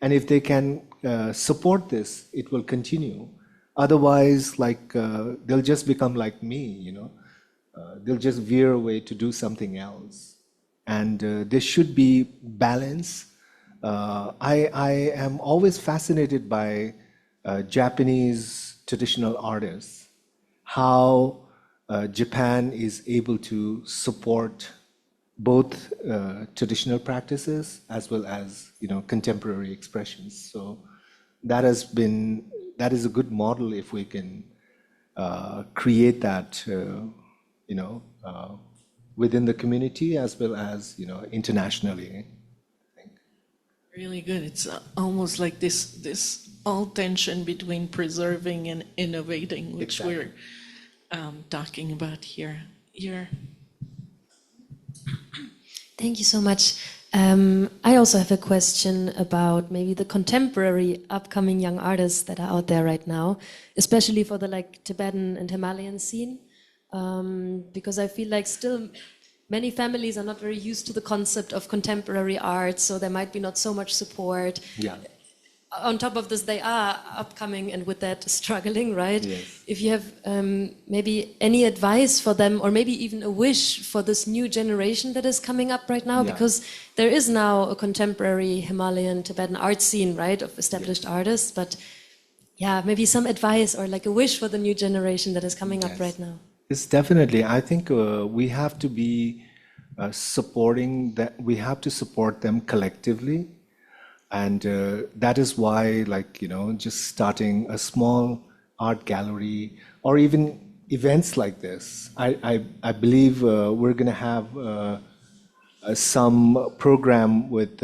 Speaker 2: and if they can support this, it will continue. Otherwise, they'll just become like me. They'll just veer away to do something else. And there should be balance. I am always fascinated by Japanese traditional artists, how Japan is able to support both traditional practices as well as contemporary expressions. So that is a good model if we can create that within the community as well as internationally. I think.
Speaker 1: Really good. It's almost like this all tension between preserving and innovating, which
Speaker 2: Exactly.
Speaker 1: we're talking about here.
Speaker 3: Thank you so much. I also have a question about maybe the contemporary upcoming young artists that are out there right now, especially for the Tibetan and Himalayan scene, because I feel like still many families are not very used to the concept of contemporary art, so there might be not so much support.
Speaker 2: Yeah.
Speaker 3: On top of this, they are upcoming and with that struggling, right?
Speaker 2: Yes.
Speaker 3: If you have maybe any advice for them, or maybe even a wish for this new generation that is coming up right now,
Speaker 2: Yeah.
Speaker 3: because there is now a contemporary Himalayan Tibetan art scene, right, of established artists, but yeah, maybe some advice or like a wish for the new generation that is coming up
Speaker 2: Yes.
Speaker 3: right now.
Speaker 2: It's definitely. I think we have to be supporting that. We have to support them collectively, and that is why, just starting a small art gallery or even events like this. I believe we're going to have some program with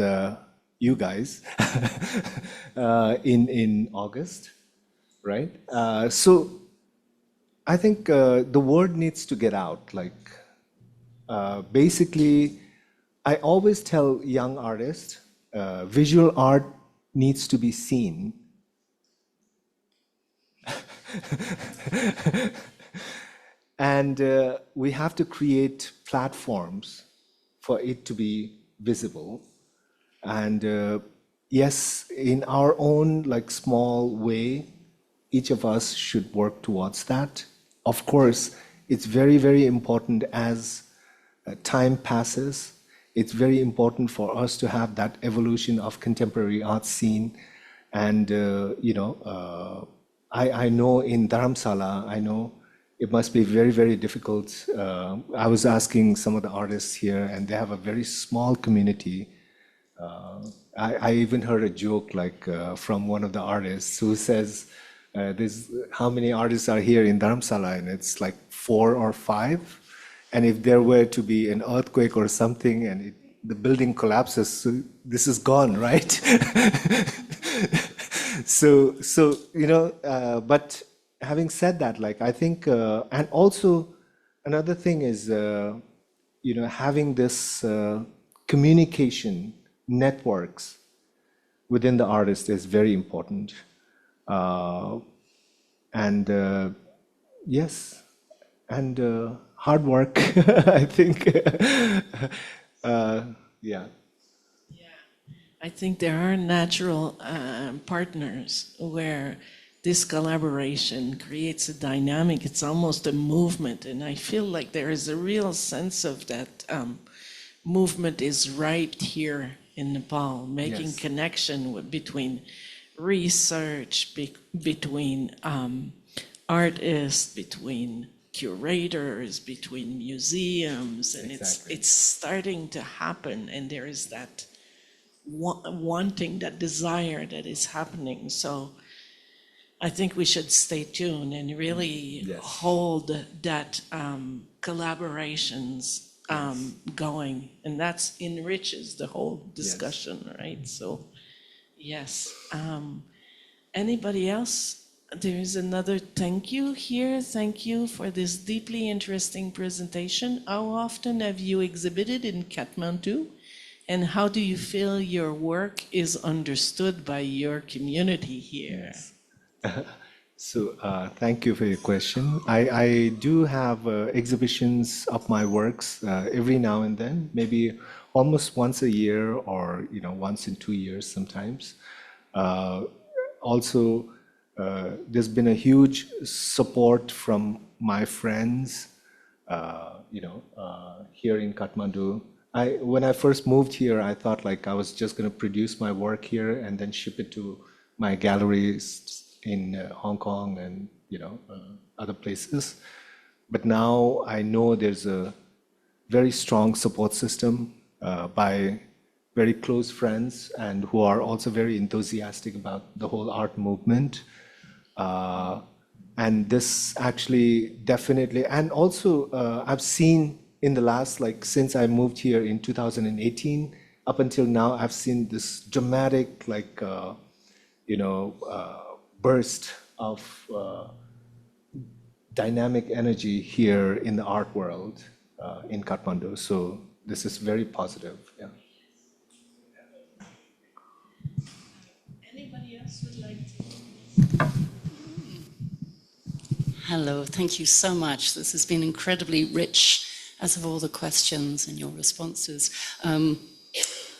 Speaker 2: you guys in August, right? So I think the word needs to get out. Basically, I always tell young artists, visual art needs to be seen. And we have to create platforms for it to be visible. And yes, in our own small way, each of us should work towards that. Of course, it's very, very important as time passes. It's very important for us to have that evolution of contemporary art scene. And, I know in Dharamsala, I know it must be very, very difficult. I was asking some of the artists here, and they have a very small community. I even heard a joke from one of the artists who says, how many artists are here in Dharamsala? And it's like 4 or 5. And if there were to be an earthquake or something and the building collapses, so this is gone, right? So but having said that, I think, and also another thing is, having this communication networks within the artist is very important. And yes, and hard work, I think. Yeah.
Speaker 1: I think there are natural partners where this collaboration creates a dynamic. It's almost a movement, and I feel like there is a real sense of that movement is right here in Nepal, making
Speaker 2: Yes.
Speaker 1: connection between research, between artists, between curators, between museums, and
Speaker 2: Exactly.
Speaker 1: it's starting to happen, and there is that wanting, that desire that is happening. So I think we should stay tuned and really
Speaker 2: Yes.
Speaker 1: hold that collaborations going, and that enriches the whole discussion, right? So yes. Anybody else? There is another thank you here. Thank you for this deeply interesting presentation. How often have you exhibited in Kathmandu? And how do you feel your work is understood by your community here?
Speaker 2: So thank you for your question. I do have exhibitions of my works every now and then, maybe almost once a year or once in 2 years sometimes. Also, there's been a huge support from my friends, here in Kathmandu. When I first moved here, I thought I was just going to produce my work here and then ship it to my galleries in Hong Kong and other places. But now I know there's a very strong support system by very close friends and who are also very enthusiastic about the whole art movement. And this actually definitely, and also I've seen in the last, like since I moved here in 2018, up until now, I've seen this dramatic, like, burst of dynamic energy here in the art world in Kathmandu. So this is very positive. Yeah.
Speaker 1: Anybody else would like to?
Speaker 6: Hello, thank you so much. This has been incredibly rich, as have all the questions and your responses.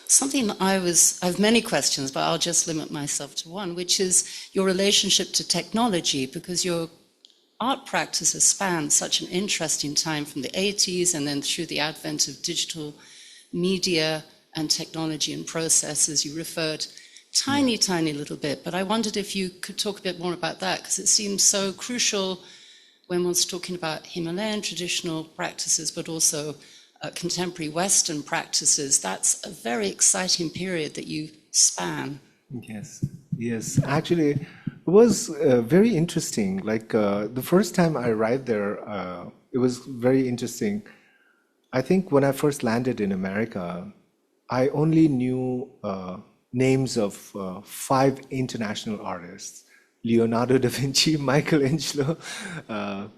Speaker 6: Something I have many questions, but I'll just limit myself to one, which is your relationship to technology, because your art practice has spanned such an interesting time from the 80s and then through the advent of digital media and technology and processes. You referred tiny little bit, but I wondered if you could talk a bit more about that, because it seems so crucial when one's talking about Himalayan traditional practices, but also contemporary Western practices. That's a very exciting period that you span.
Speaker 2: Yes. Actually, it was very interesting. Like the first time I arrived there, it was very interesting. I think when I first landed in America, I only knew names of 5 international artists: Leonardo da Vinci, Michelangelo,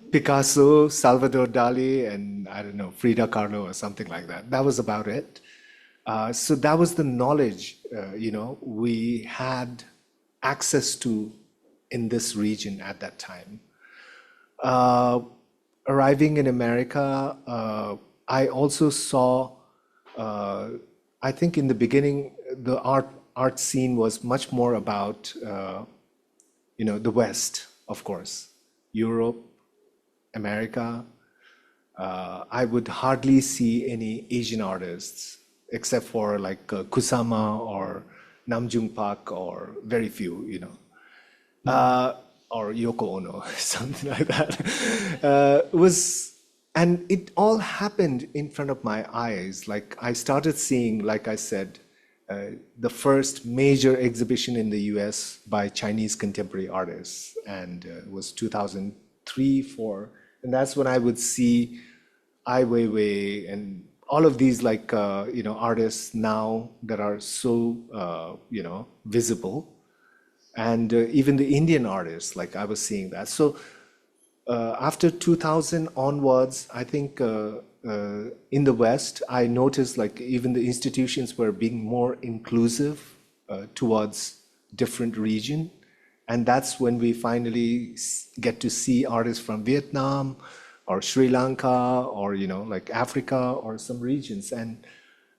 Speaker 2: Picasso, Salvador Dali, and I don't know, Frida Kahlo or something like that. That was about it. So that was the knowledge, we had access to in this region at that time. Arriving in America, I also saw, I think in the beginning, the art scene was much more about, the West, of course, Europe, America. I would hardly see any Asian artists, except for like Kusama or Namjoon Park, or very few, or Yoko Ono, something like that. And it all happened in front of my eyes. Like I started seeing, like I said, the first major exhibition in the US by Chinese contemporary artists, and it was 2003, 4, and that's when I would see Ai Weiwei and all of these like artists now that are so visible, and even the Indian artists, like I was seeing that. So after 2000 onwards, I think in the West, I noticed like even the institutions were being more inclusive towards different region. And that's when we finally get to see artists from Vietnam or Sri Lanka or, like Africa or some regions. And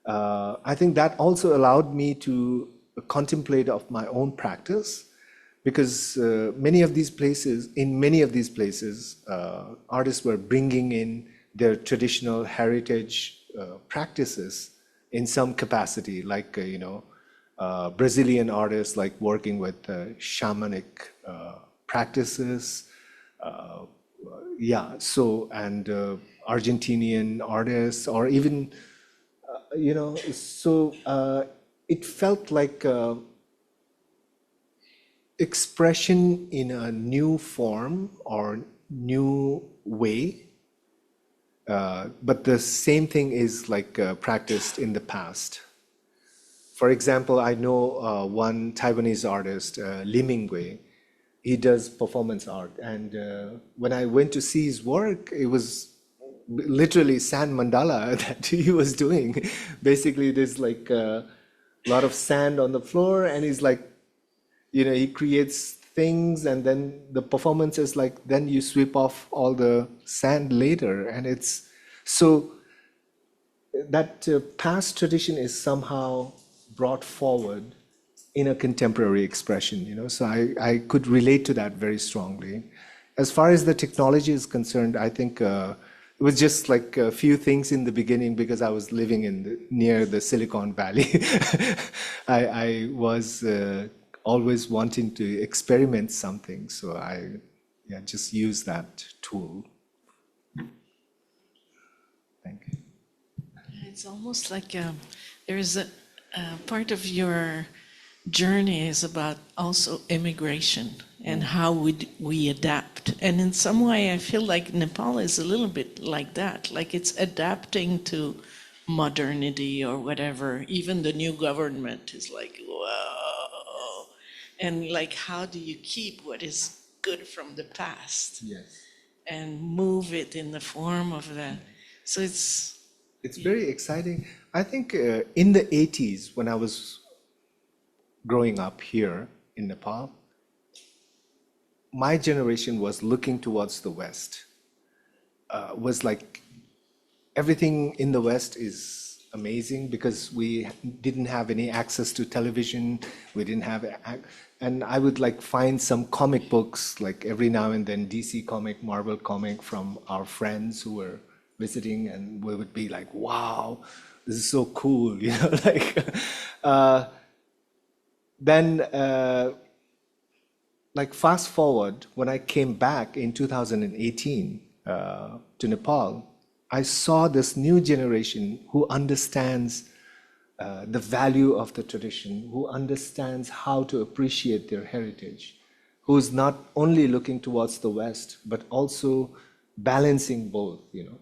Speaker 2: I think that also allowed me to contemplate of my own practice, because in many of these places, artists were bringing in their traditional heritage practices in some capacity, like Brazilian artists like working with shamanic practices, and Argentinian artists, or even it felt like expression in a new form or new way. But the same thing is like practiced in the past. For example, I know one Taiwanese artist, Li Mingwei. He does performance art, and when I went to see his work, it was literally sand mandala that he was doing. Basically, there's like a lot of sand on the floor, and he's like, he creates things, and then the performance is like, then you sweep off all the sand later, and it's so that past tradition is somehow brought forward in a contemporary expression, so I could relate to that very strongly. As far as the technology is concerned, I think it was just like a few things in the beginning, because I was living near the Silicon Valley. I was always wanting to experiment something, so I just use that tool. Thank you.
Speaker 1: It's almost like there's a part of your journey is about also immigration and how would we adapt. And in some way, I feel like Nepal is a little bit like that, like it's adapting to modernity or whatever. Even the new government is like, whoa. And like, how do you keep what is good from the past?
Speaker 2: Yes.
Speaker 1: And move it in the form of that. So
Speaker 2: It's very exciting. I think in the 80s, when I was growing up here in Nepal, my generation was looking towards the West. Was like everything in the West is amazing because we didn't have any access to television. We didn't have, and I would like find some comic books like every now and then, DC comic, Marvel comic from our friends who were visiting, and we would be like, wow, this is so cool, you know, like then like fast forward, when I came back in 2018 to Nepal, I saw this new generation who understands the value of the tradition, who understands how to appreciate their heritage, who is not only looking towards the West, but also balancing both, you know.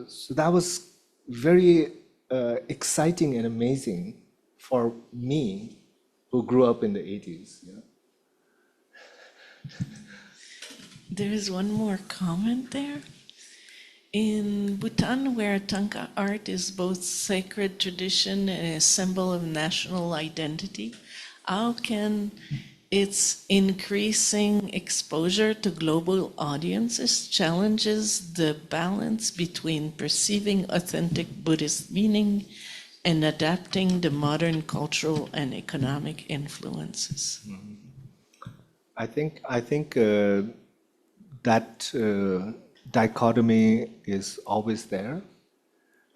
Speaker 2: So that was very exciting and amazing for me, who grew up in the 80s. You know?
Speaker 1: there is one more comment there. In Bhutan, where thangka art is both sacred tradition and a symbol of national identity, how can its increasing exposure to global audiences challenges the balance between perceiving authentic Buddhist meaning and adapting the modern cultural and economic influences?
Speaker 2: I think that dichotomy is always there.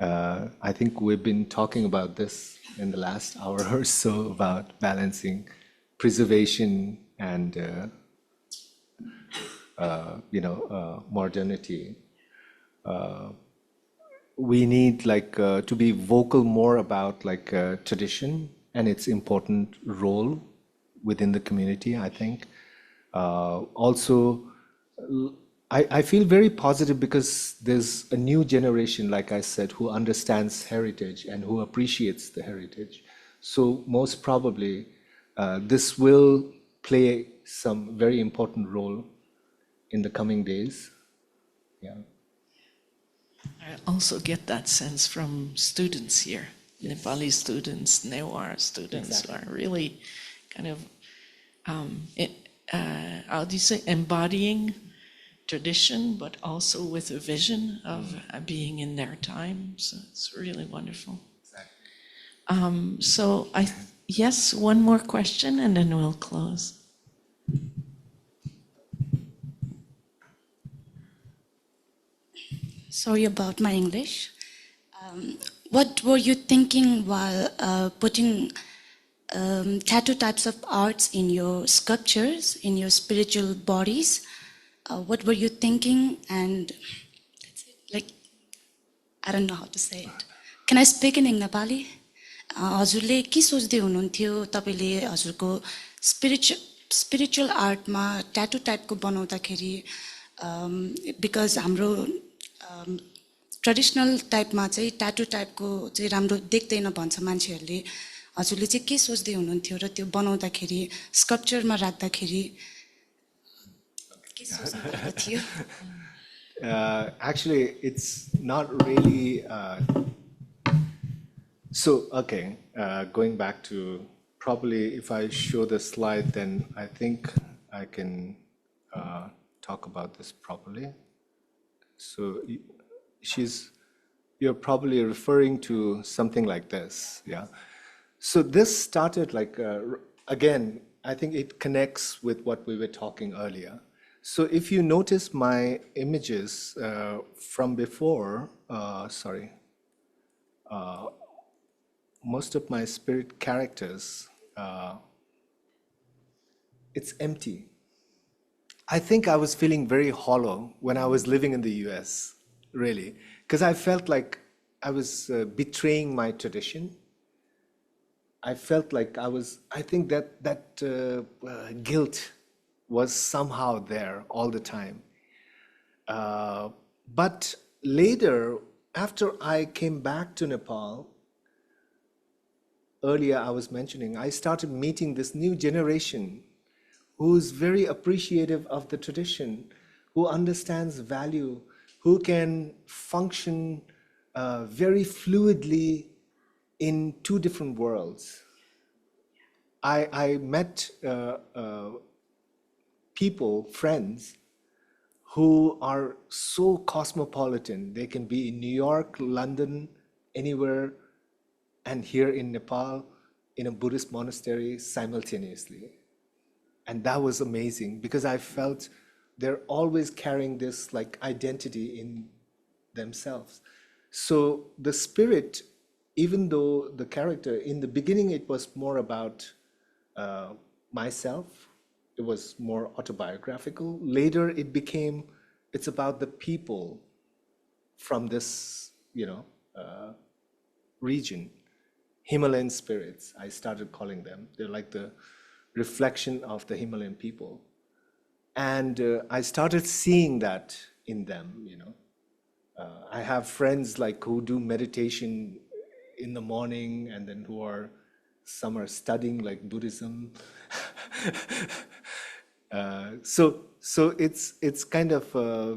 Speaker 2: I think we've been talking about this in the last hour or so about balancing preservation and modernity. We need like to be vocal more about like tradition and its important role within the community, I think. Also, I feel very positive because there's a new generation, like I said, who understands heritage and who appreciates the heritage. So most probably, this will play some very important role in the coming days. Yeah.
Speaker 1: I also get that sense from students here, Nepali students, Newar students, who are really kind of, how do you say, embodying tradition, but also with a vision of being in their time. So it's really wonderful. So yes, one more question and then we'll close.
Speaker 7: Sorry about my English. What were you thinking while putting tattoo types of arts in your sculptures, in your spiritual bodies? What were you thinking? And that's it. Like, I don't know how to say it. Can I speak in Nepali? हजुरले के सोच्दै हुनुहुन्थ्यो तपाईले हजुरको spiritual आर्टमा tattoo टाइपको बनाउँदाखेरि because हाम्रो traditional टाइपमा चाहिँ ट्याटू टाइपको चाहिँ राम्रो देख्दैन भन्छ मान्छेहरूले हजुरले चाहिँ के सोच्दै हुनुहुन्थ्यो र त्यो बनाउँदाखेरि स्कल्पचरमा राख्दाखेरि के सोच्नुभएको थियो?
Speaker 2: Actually, it's not really. So, okay, going back to probably if I show the slide, then I think I can talk about this properly. So, you're probably referring to something like this, yeah? So this started like, again, I think it connects with what we were talking earlier. So if you notice my images from before, most of my spirit characters, it's empty. I think I was feeling very hollow when I was living in the US, really, because I felt like betraying my tradition. I felt like I think that guilt was somehow there all the time. But later, after I came back to Nepal, earlier I was mentioning, I started meeting this new generation who's very appreciative of the tradition, who understands value, who can function very fluidly in two different worlds. I met people, friends, who are so cosmopolitan. They can be in New York, London, anywhere, and here in Nepal, in a Buddhist monastery simultaneously. And that was amazing because I felt they're always carrying this like identity in themselves. So the spirit, even though the character, in the beginning it was more about myself, it was more autobiographical. Later it's about the people from this, region. Himalayan spirits, I started calling them. They're like the reflection of the Himalayan people. And I started seeing that in them, I have friends like who do meditation in the morning and then some are studying like Buddhism. So it's kind of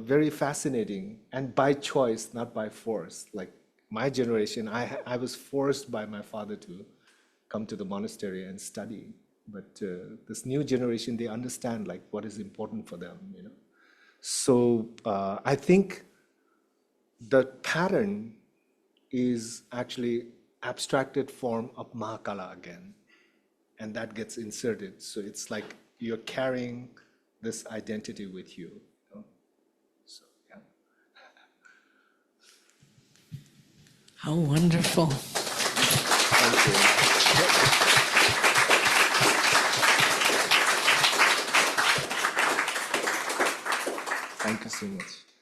Speaker 2: very fascinating, and by choice, not by force. Like my generation, I was forced by my father to come to the monastery and study. But this new generation, they understand like what is important for them, So I think the pattern is actually abstracted form of Mahakala again, and that gets inserted. So it's like you're carrying this identity with you. So yeah.
Speaker 1: How wonderful.
Speaker 2: Thank you. Thank you so much.